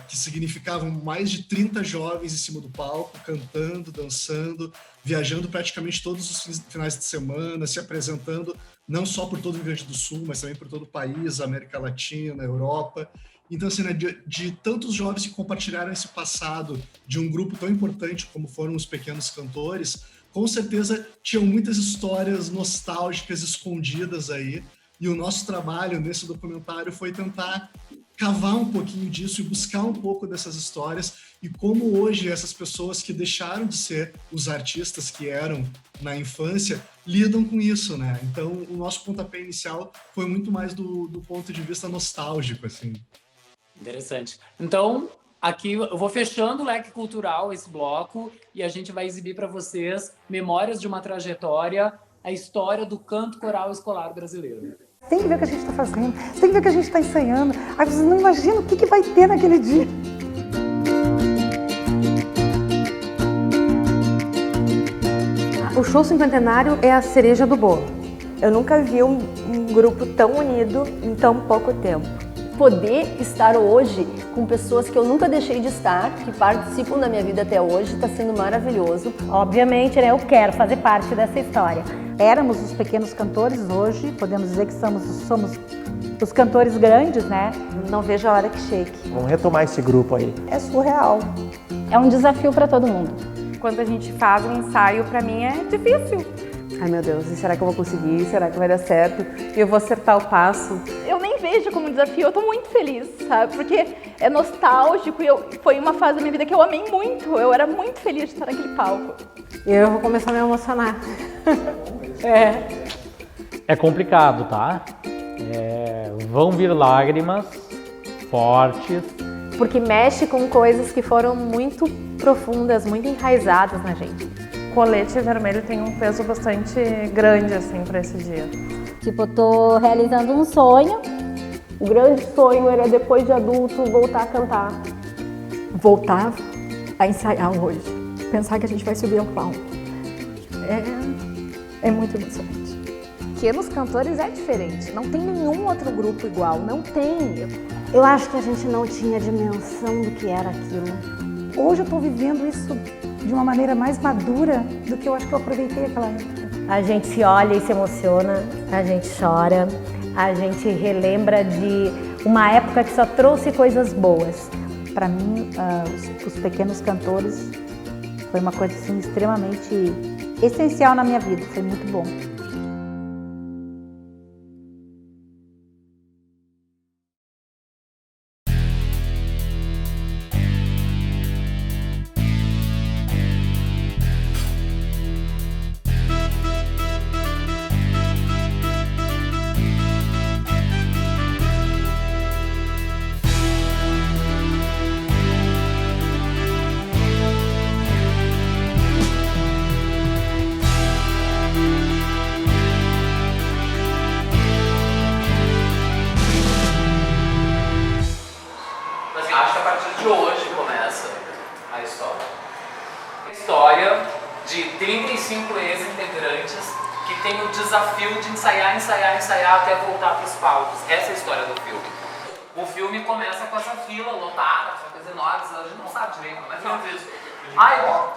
[SPEAKER 4] que significavam mais de 30 jovens em cima do palco, cantando, dançando, viajando praticamente todos os finais de semana, se apresentando não só por todo o Rio Grande do Sul, mas também por todo o país, América Latina, Europa. Então, assim, né, de tantos jovens que compartilharam esse passado de um grupo tão importante como foram os Pequenos Cantores, com certeza tinham muitas histórias nostálgicas escondidas aí, e o nosso trabalho nesse documentário foi tentar cavar um pouquinho disso e buscar um pouco dessas histórias e como hoje essas pessoas que deixaram de ser os artistas que eram na infância lidam com isso, né? Então, o nosso pontapé inicial foi muito mais do ponto de vista nostálgico, assim.
[SPEAKER 1] Interessante. Então, aqui eu vou fechando o leque cultural, esse bloco, e a gente vai exibir para vocês Memórias de uma Trajetória, a história do canto coral escolar brasileiro.
[SPEAKER 6] Tem que ver o que a gente está fazendo, tem que ver o que a gente está ensaiando. Aí vocês não imaginam o que vai ter naquele dia.
[SPEAKER 7] O show cinquentenário é a cereja do bolo.
[SPEAKER 8] Eu nunca vi um grupo tão unido em tão pouco tempo.
[SPEAKER 9] Poder estar hoje com pessoas que eu nunca deixei de estar, que participam da minha vida até hoje, está sendo maravilhoso.
[SPEAKER 6] Obviamente, né, eu quero fazer parte dessa história. Éramos os Pequenos Cantores, hoje podemos dizer que somos os cantores grandes, né?
[SPEAKER 8] Não vejo a hora que chegue.
[SPEAKER 10] Vamos retomar esse grupo aí.
[SPEAKER 8] É surreal.
[SPEAKER 11] É um desafio para todo mundo.
[SPEAKER 2] Quando a gente faz um ensaio, para mim é difícil.
[SPEAKER 8] Ai, meu Deus, e será que eu vou conseguir? Será que vai dar certo? E eu vou acertar o passo?
[SPEAKER 11] Eu nem vejo como um desafio, eu tô muito feliz, sabe? Porque é nostálgico e foi uma fase da minha vida que eu amei muito. Eu era muito feliz de estar naquele palco.
[SPEAKER 7] Eu vou começar a me emocionar.
[SPEAKER 12] É complicado, tá? Vão vir lágrimas fortes.
[SPEAKER 7] Porque mexe com coisas que foram muito profundas, muito enraizadas na gente.
[SPEAKER 2] O colete vermelho tem um peso bastante grande, assim, para esse dia.
[SPEAKER 11] Tipo, eu tô realizando um sonho.
[SPEAKER 9] O grande sonho era, depois de adulto, voltar a cantar.
[SPEAKER 6] Voltar a ensaiar hoje. Pensar que a gente vai subir ao palco. É muito emocionante.
[SPEAKER 8] Pequenos Cantores é diferente. Não tem nenhum outro grupo igual. Não tem.
[SPEAKER 11] Eu acho que a gente não tinha dimensão do que era aquilo.
[SPEAKER 6] Hoje eu tô vivendo isso de uma maneira mais madura do que eu acho que eu aproveitei aquela época.
[SPEAKER 11] A gente se olha e se emociona, a gente chora, a gente relembra de uma época que só trouxe coisas boas.
[SPEAKER 6] Para mim, os Pequenos Cantores foi uma coisa assim, extremamente essencial na minha vida, foi muito bom.
[SPEAKER 1] De hoje começa a história. A história de 35 ex-integrantes que tem o desafio de ensaiar até voltar para os palcos. Essa é a história do filme. O filme começa com essa fila lotada, essa coisa enorme, a gente não sabe direito, mas é isso. Ai, então.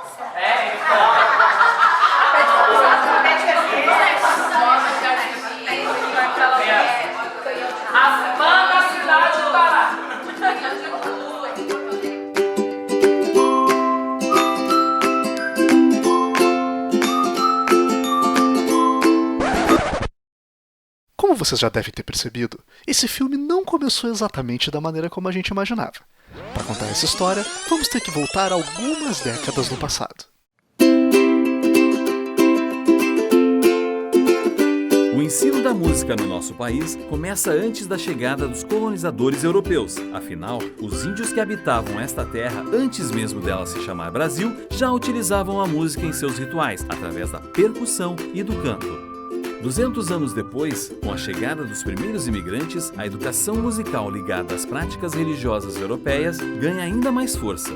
[SPEAKER 13] vocês já devem ter percebido, esse filme não começou exatamente da maneira como a gente imaginava. Para contar essa história, vamos ter que voltar algumas décadas no passado.
[SPEAKER 14] O ensino da música no nosso país começa antes da chegada dos colonizadores europeus. Afinal, os índios que habitavam esta terra, antes mesmo dela se chamar Brasil, já utilizavam a música em seus rituais, através da percussão e do canto. 200 anos depois, com a chegada dos primeiros imigrantes, a educação musical ligada às práticas religiosas europeias ganha ainda mais força.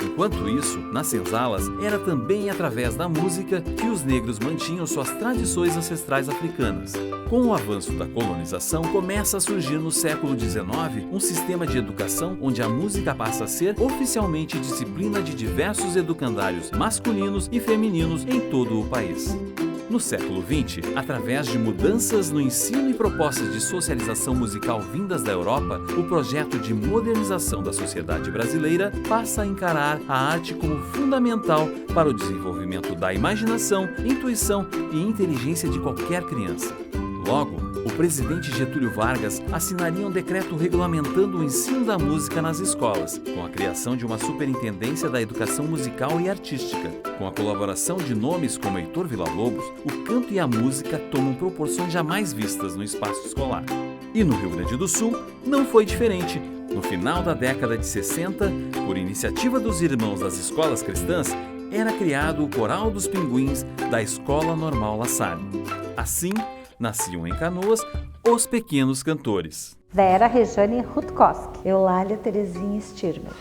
[SPEAKER 14] Enquanto isso, nas senzalas, era também através da música que os negros mantinham suas tradições ancestrais africanas. Com o avanço da colonização, começa a surgir no século XIX um sistema de educação onde a música passa a ser oficialmente disciplina de diversos educandários masculinos e femininos em todo o país. No século XX, através de mudanças no ensino e propostas de socialização musical vindas da Europa, o projeto de modernização da sociedade brasileira passa a encarar a arte como fundamental para o desenvolvimento da imaginação, intuição e inteligência de qualquer criança. Logo, o presidente Getúlio Vargas assinaria um decreto regulamentando o ensino da música nas escolas, com a criação de uma superintendência da educação musical e artística. Com a colaboração de nomes como Heitor Villa-Lobos, o canto e a música tomam proporções jamais vistas no espaço escolar. E no Rio Grande do Sul, não foi diferente. No final da década de 60, por iniciativa dos irmãos das escolas cristãs, era criado o Coral dos Pinguins da Escola Normal La Salle. Assim, nasciam em Canoas os pequenos cantores.
[SPEAKER 6] Vera Rejane Rutkowski. Eulália Terezinha Stirmer.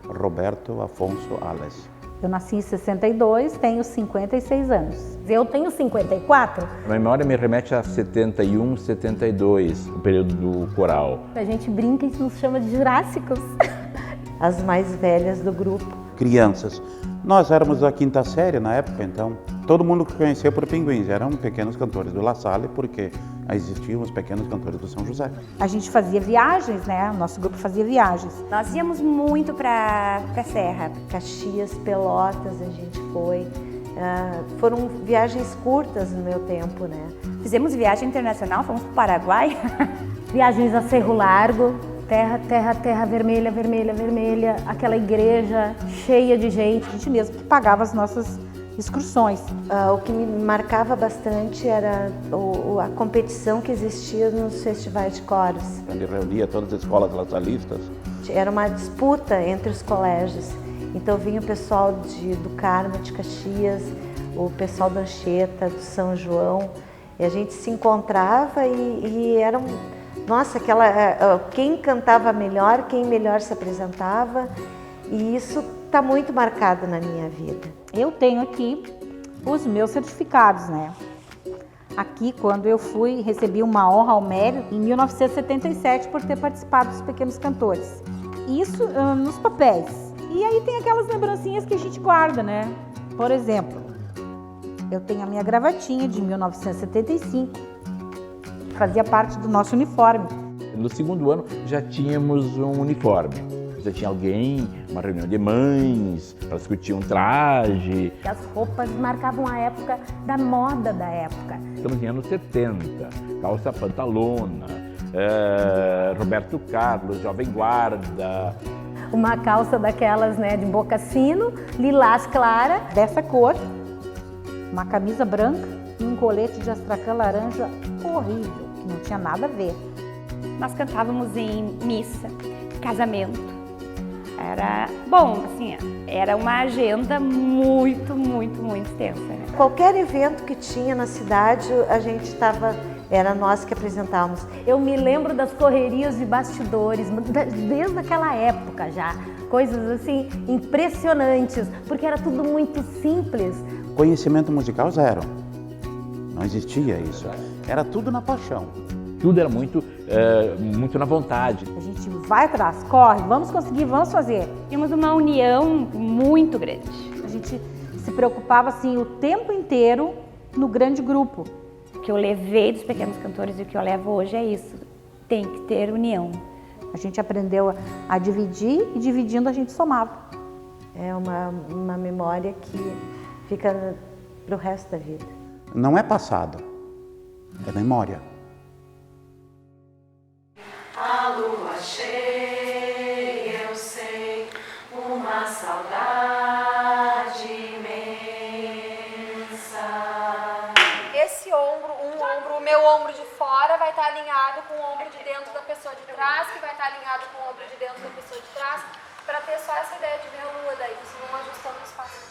[SPEAKER 15] Roberto Afonso Alves.
[SPEAKER 6] Eu nasci em 62, tenho 56 anos. Eu tenho 54.
[SPEAKER 16] A memória me remete a 71, 72, o período do coral.
[SPEAKER 6] A gente brinca e nos chama de jurássicos. As mais velhas do grupo.
[SPEAKER 15] Crianças. Nós éramos da quinta série na época, então todo mundo que conhecia por Pinguins eram pequenos cantores do La Salle, porque existiam os pequenos cantores do São José.
[SPEAKER 6] A gente fazia viagens, né? O nosso grupo fazia viagens.
[SPEAKER 17] Nós íamos muito para Serra.
[SPEAKER 6] Caxias, Pelotas, a gente foi. Foram viagens curtas no meu tempo, né?
[SPEAKER 17] Fizemos viagem internacional, fomos para o Paraguai.
[SPEAKER 6] Viagens a Cerro Largo. Terra, terra, terra vermelha, vermelha, vermelha, aquela igreja cheia de gente, a gente mesmo que pagava as nossas excursões. O que me marcava bastante era a competição que existia nos festivais de coros.
[SPEAKER 15] Onde reunia todas as escolas laçalistas.
[SPEAKER 6] Era uma disputa entre os colégios, então vinha o pessoal do Carmo, de Caxias, o pessoal da Anchieta, do São João, e a gente se encontrava e era nossa, quem cantava melhor, quem melhor se apresentava, e isso está muito marcado na minha vida. Eu tenho aqui os meus certificados, né? Aqui, quando eu recebi uma honra ao mérito em 1977 por ter participado dos Pequenos Cantores. Isso nos papéis. E aí tem aquelas lembrancinhas que a gente guarda, né? Por exemplo, eu tenho a minha gravatinha de 1975. Fazia parte do nosso uniforme.
[SPEAKER 16] No segundo ano já tínhamos um uniforme. Já tinha alguém, uma reunião de mães, para discutir um traje.
[SPEAKER 6] As roupas marcavam a época da moda da época.
[SPEAKER 16] Estamos em anos 70, calça pantalona, Roberto Carlos, Jovem Guarda.
[SPEAKER 6] Uma calça daquelas, né, de bocassino, lilás clara, dessa cor, uma camisa branca e um colete de astracã laranja horrível. Não tinha nada a ver.
[SPEAKER 17] Nós cantávamos em missa, casamento. Era, bom, assim, era uma agenda muito, muito, muito extensa. Né?
[SPEAKER 6] Qualquer evento que tinha na cidade, a gente era nós que apresentávamos. Eu me lembro das correrias de bastidores, desde aquela época já. Coisas assim, impressionantes, porque era tudo muito simples.
[SPEAKER 15] Conhecimento musical zero. Não existia isso. Era tudo na paixão.
[SPEAKER 16] Tudo era muito na vontade.
[SPEAKER 6] A gente vai atrás, corre, vamos conseguir, vamos fazer.
[SPEAKER 17] Tínhamos uma união muito grande.
[SPEAKER 6] A gente se preocupava assim o tempo inteiro no grande grupo.
[SPEAKER 17] O que eu levei dos Pequenos Cantores e o que eu levo hoje é isso. Tem que ter união.
[SPEAKER 6] A gente aprendeu a dividir e dividindo a gente somava. É uma memória que fica pro resto da vida.
[SPEAKER 15] Não é passado, é memória.
[SPEAKER 18] achei, eu sei, uma saudade imensa.
[SPEAKER 19] Esse ombro, o meu ombro de fora vai estar alinhado com o ombro de dentro da pessoa de trás, que vai estar alinhado com o ombro de dentro da pessoa de trás, para ter só essa ideia de ver a lua daí, vocês vão ajustando o espaço.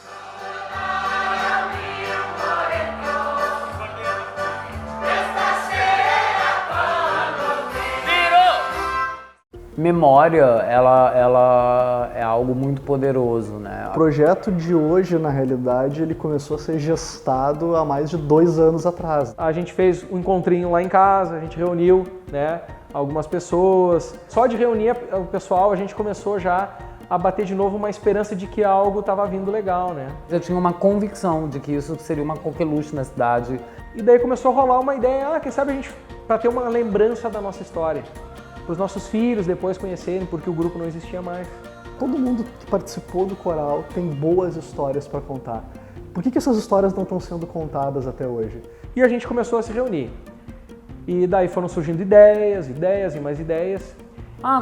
[SPEAKER 1] Memória, ela é algo muito poderoso, né?
[SPEAKER 20] O projeto de hoje, na realidade, ele começou a ser gestado há mais de 2 anos atrás.
[SPEAKER 21] A gente fez um encontrinho lá em casa, a gente reuniu, né, algumas pessoas. Só de reunir o pessoal, a gente começou já a bater de novo uma esperança de que algo estava vindo legal, né?
[SPEAKER 1] Eu tinha uma convicção de que isso seria uma coqueluche na cidade.
[SPEAKER 21] E daí começou a rolar uma ideia, quem sabe a gente, para ter uma lembrança da nossa história. Para os nossos filhos depois conhecerem, porque o grupo não existia mais.
[SPEAKER 20] Todo mundo que participou do coral tem boas histórias para contar. Por que essas histórias não estão sendo contadas até hoje?
[SPEAKER 21] E a gente começou a se reunir. E daí foram surgindo ideias e mais ideias.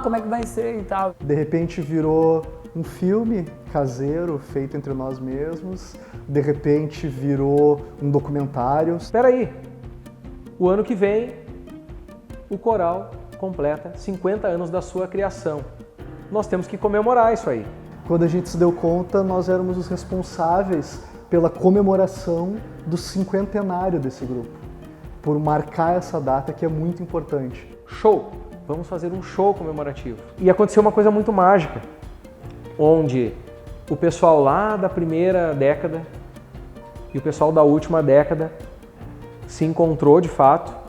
[SPEAKER 1] Como é que vai ser e tal.
[SPEAKER 20] De repente virou um filme caseiro feito entre nós mesmos. De repente virou um documentário.
[SPEAKER 21] Espera aí, o ano que vem o coral completa 50 anos da sua criação. Nós temos que comemorar isso aí.
[SPEAKER 20] Quando a gente se deu conta, nós éramos os responsáveis pela comemoração do 50º desse grupo, por marcar essa data que é muito importante.
[SPEAKER 21] Show! Vamos fazer um show comemorativo. E aconteceu uma coisa muito mágica, onde o pessoal lá da primeira década e o pessoal da última década se encontrou de fato.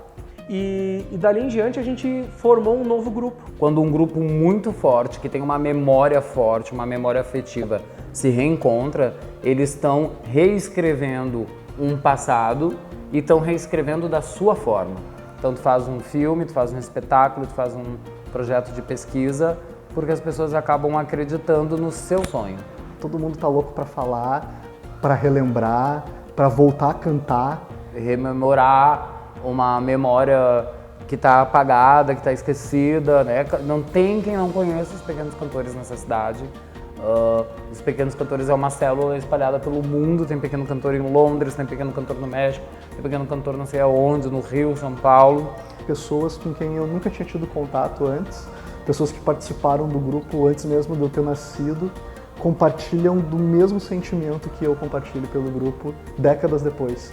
[SPEAKER 21] E dali em diante a gente formou um novo grupo.
[SPEAKER 1] Quando um grupo muito forte, que tem uma memória forte, uma memória afetiva, se reencontra, eles estão reescrevendo um passado e estão reescrevendo da sua forma. Então tu faz um filme, tu faz um espetáculo, tu faz um projeto de pesquisa, porque as pessoas acabam acreditando no seu sonho.
[SPEAKER 20] Todo mundo tá louco para falar, para relembrar, para voltar a cantar.
[SPEAKER 1] Rememorar uma memória que está apagada, que está esquecida, né? Não tem quem não conheça os pequenos cantores nessa cidade. Os pequenos cantores é uma célula espalhada pelo mundo, tem pequeno cantor em Londres, tem pequeno cantor no México, tem pequeno cantor não sei aonde, no Rio, São Paulo.
[SPEAKER 20] Pessoas com quem eu nunca tinha tido contato antes, pessoas que participaram do grupo antes mesmo de eu ter nascido, compartilham do mesmo sentimento que eu compartilho pelo grupo décadas depois.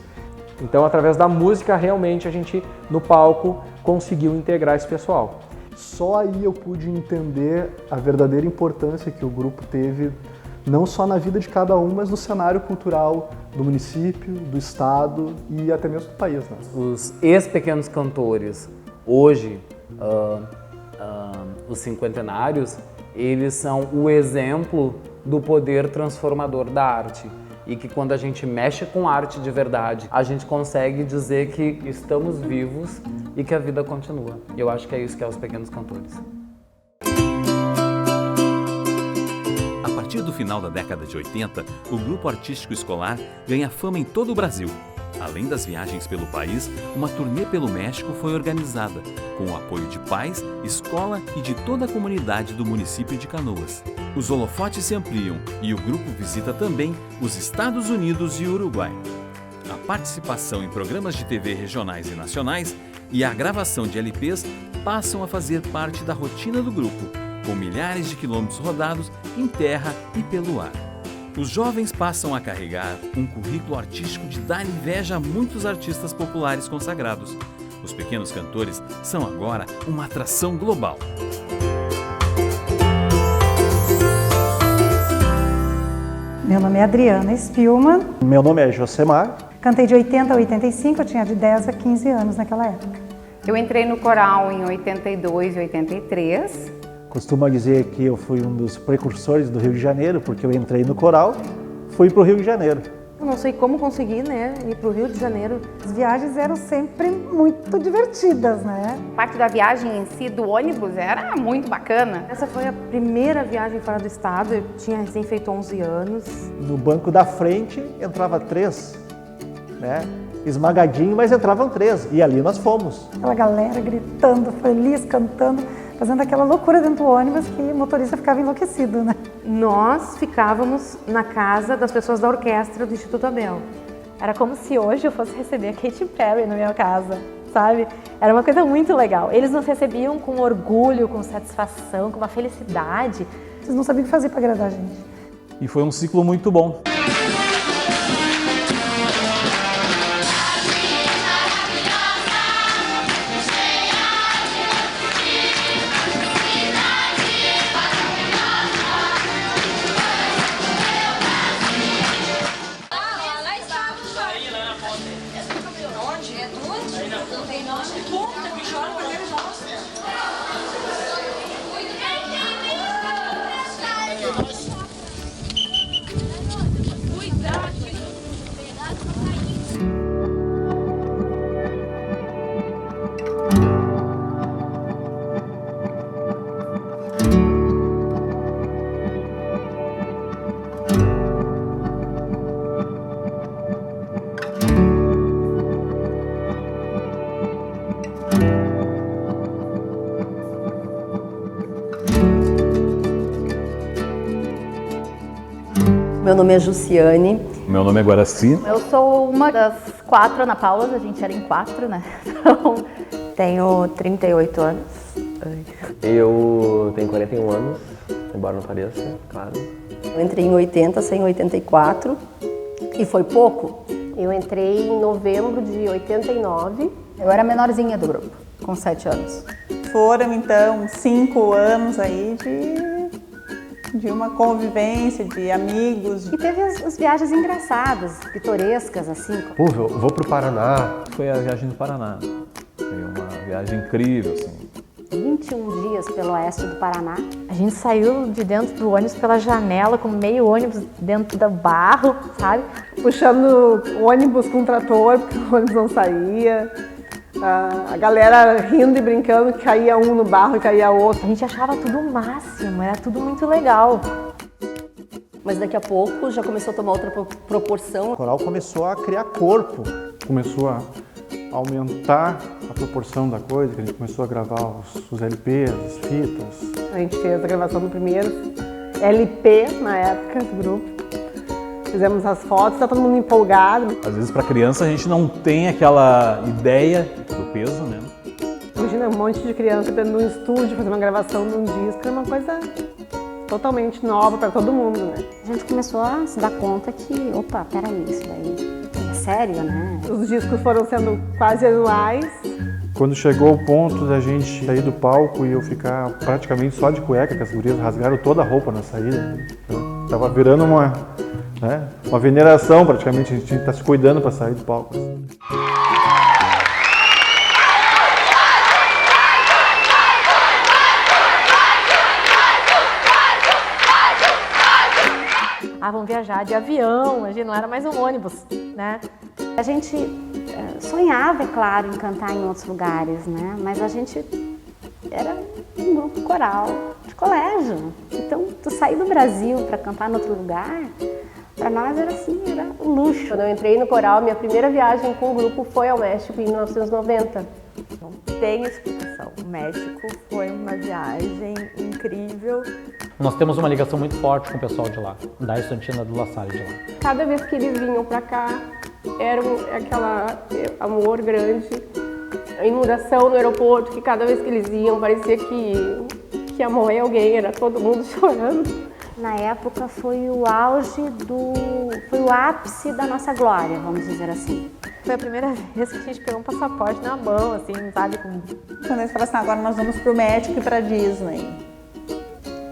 [SPEAKER 21] Então, através da música, realmente, a gente, no palco, conseguiu integrar esse pessoal.
[SPEAKER 20] Só aí eu pude entender a verdadeira importância que o grupo teve, não só na vida de cada um, mas no cenário cultural do município, do estado e até mesmo do país. Né?
[SPEAKER 1] Os ex-pequenos cantores, hoje, os cinquentenários, eles são o exemplo do poder transformador da arte. E que quando a gente mexe com arte de verdade, a gente consegue dizer que estamos vivos e que a vida continua. Eu acho que é isso que é os pequenos cantores.
[SPEAKER 14] A partir do final da década de 80, o grupo artístico escolar ganha fama em todo o Brasil. Além das viagens pelo país, uma turnê pelo México foi organizada, com o apoio de pais, escola e de toda a comunidade do município de Canoas. Os holofotes se ampliam e o grupo visita também os Estados Unidos e o Uruguai. A participação em programas de TV regionais e nacionais e a gravação de LPs passam a fazer parte da rotina do grupo, com milhares de quilômetros rodados em terra e pelo ar. Os jovens passam a carregar um currículo artístico de dar inveja a muitos artistas populares consagrados. Os pequenos cantores são agora uma atração global.
[SPEAKER 22] Meu nome é Adriana Spilman.
[SPEAKER 10] Meu nome é Josemar.
[SPEAKER 22] Cantei de 80 a 85, eu tinha de 10 a 15 anos naquela época.
[SPEAKER 23] Eu entrei no coral em 82 e 83.
[SPEAKER 10] Costumo dizer que eu fui um dos precursores do Rio de Janeiro, porque eu entrei no coral, fui para o Rio de Janeiro.
[SPEAKER 6] Eu não sei como consegui, né, ir para o Rio de Janeiro. As viagens eram sempre muito divertidas, né?
[SPEAKER 17] Parte da viagem em si, do ônibus, era muito bacana.
[SPEAKER 6] Essa foi a primeira viagem fora do estado, eu tinha recém feito 11 anos.
[SPEAKER 10] No banco da frente entrava 3, né? Esmagadinho, mas entravam 3, e ali nós fomos.
[SPEAKER 6] Aquela galera gritando, feliz, cantando.
[SPEAKER 22] fazendo aquela loucura dentro do ônibus que o motorista ficava enlouquecido, né?
[SPEAKER 7] Nós ficávamos na casa das pessoas da orquestra do Instituto Abel. Era como se hoje eu fosse receber a Katy Perry na minha casa, sabe? Era uma coisa muito legal. Eles nos recebiam com orgulho, com satisfação, com uma felicidade.
[SPEAKER 22] Vocês não sabiam o que fazer para agradar a gente.
[SPEAKER 3] E foi um ciclo muito bom.
[SPEAKER 9] Meu nome é Jussiane.
[SPEAKER 3] Meu nome é Guaraci.
[SPEAKER 11] Eu sou uma das 4 Ana Paulas, a gente era em 4, né? Então,
[SPEAKER 4] tenho 38 anos.
[SPEAKER 5] Eu tenho 41 anos, embora não pareça, claro.
[SPEAKER 9] Eu entrei em 80, saí em 84 e foi pouco.
[SPEAKER 24] Eu entrei em novembro de 89.
[SPEAKER 11] Eu era a menorzinha do grupo, com 7 anos.
[SPEAKER 2] Foram, então, 5 anos aí de uma convivência, de amigos.
[SPEAKER 11] E teve as viagens engraçadas, pitorescas, assim.
[SPEAKER 5] Pô, eu vou pro Paraná.
[SPEAKER 3] Foi a viagem do Paraná. Foi uma viagem incrível, assim.
[SPEAKER 11] 21 dias pelo oeste do Paraná. A gente saiu de dentro do ônibus pela janela, com meio ônibus dentro do barro, sabe?
[SPEAKER 24] Puxando o ônibus com o trator, porque o ônibus não saía. A galera rindo e brincando, que caía um no barro e caía outro.
[SPEAKER 11] A gente achava tudo o máximo, era tudo muito legal.
[SPEAKER 9] Mas daqui a pouco já começou a tomar outra proporção.
[SPEAKER 10] O coral começou a criar corpo.
[SPEAKER 20] Começou a aumentar a proporção da coisa, que a gente começou a gravar os LPs, as fitas.
[SPEAKER 24] A gente fez a gravação do primeiro LP na época do grupo. Fizemos as fotos, tá todo mundo empolgado.
[SPEAKER 3] Às vezes, para criança, a gente não tem aquela ideia do peso, né?
[SPEAKER 24] Imagina um monte de criança dentro de um estúdio, fazer uma gravação de um disco, é uma coisa totalmente nova para todo mundo, né?
[SPEAKER 11] A gente começou a se dar conta que, opa, peraí, isso daí é sério, né?
[SPEAKER 24] Os discos foram sendo quase anuais.
[SPEAKER 20] Quando chegou o ponto da gente sair do palco e eu ficar praticamente só de cueca, que as gurias rasgaram toda a roupa na saída, tava virando uma veneração praticamente, a gente tá se cuidando para sair do palco.
[SPEAKER 11] Vamos viajar de avião, a gente não era mais um ônibus, né? A gente sonhava, é claro, em cantar em outros lugares, né? Mas a gente era um grupo coral de colégio. Então, tu sair do Brasil para cantar em outro lugar, para nós era assim, era um luxo.
[SPEAKER 24] Quando eu entrei no coral, minha primeira viagem com o grupo foi ao México em 1990.
[SPEAKER 4] Não tem explicação. O México foi uma viagem incrível.
[SPEAKER 12] Nós temos uma ligação muito forte com o pessoal de lá, da Estudantina do La Salle de lá.
[SPEAKER 24] Cada vez que eles vinham para cá, era amor grande. A inundação no aeroporto, que cada vez que eles iam, parecia que ia morrer alguém, era todo mundo chorando.
[SPEAKER 11] Na época foi o ápice da nossa glória, vamos dizer assim. Foi a primeira vez que a gente pegou um passaporte na mão, assim, sabe?
[SPEAKER 2] Quando eles falaram assim, agora nós vamos pro México e pra Disney.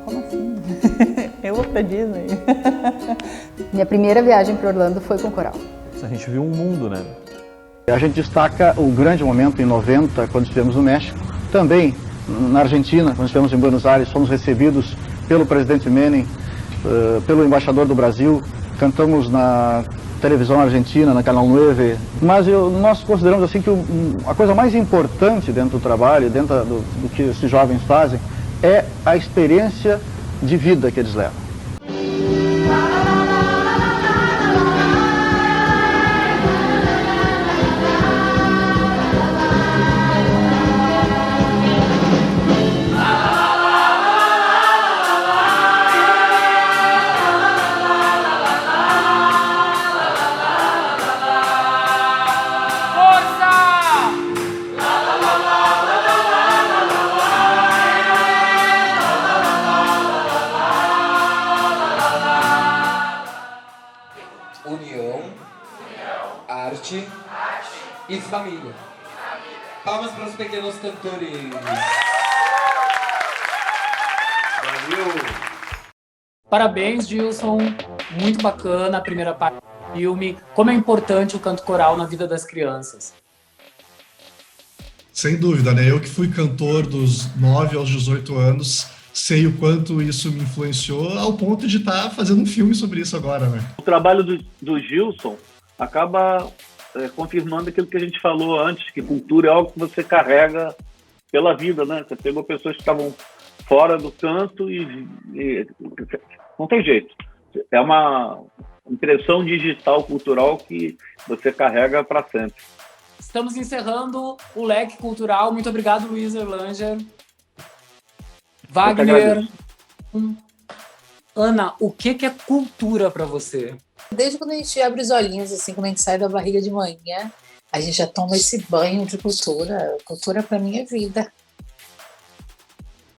[SPEAKER 2] Como assim? Eu vou pra Disney?
[SPEAKER 11] Minha primeira viagem para Orlando foi com o coral.
[SPEAKER 3] A gente viu um mundo, né?
[SPEAKER 25] A gente destaca o grande momento em 90, quando estivemos no México. Também na Argentina, quando estivemos em Buenos Aires, fomos recebidos pelo presidente Menem, pelo embaixador do Brasil. Cantamos na televisão argentina, na Canal 9. Mas nós consideramos assim que a coisa mais importante dentro do trabalho, dentro do que esses jovens fazem, é a experiência de vida que eles levam.
[SPEAKER 8] arte e família. Palmas para os pequenos cantores. Valeu!
[SPEAKER 1] Parabéns, Gilson. Muito bacana a primeira parte do filme. Como é importante o canto coral na vida das crianças.
[SPEAKER 13] Sem dúvida, né? Eu que fui cantor dos 9 aos 18 anos, sei o quanto isso me influenciou ao ponto de estar fazendo um filme sobre isso agora, né?
[SPEAKER 15] O trabalho do Gilson acaba confirmando aquilo que a gente falou antes, que cultura é algo que você carrega pela vida, né? Você pegou pessoas que estavam fora do canto e não tem jeito. É uma impressão digital cultural que você carrega para sempre.
[SPEAKER 1] Estamos encerrando o Leque Cultural. Muito obrigado, Luiz Erlanger. Wagner. Ana, o que é cultura para você?
[SPEAKER 16] Desde quando a gente abre os olhinhos, assim, quando a gente sai da barriga de manhã, a gente já toma esse banho de cultura. Cultura para mim é vida.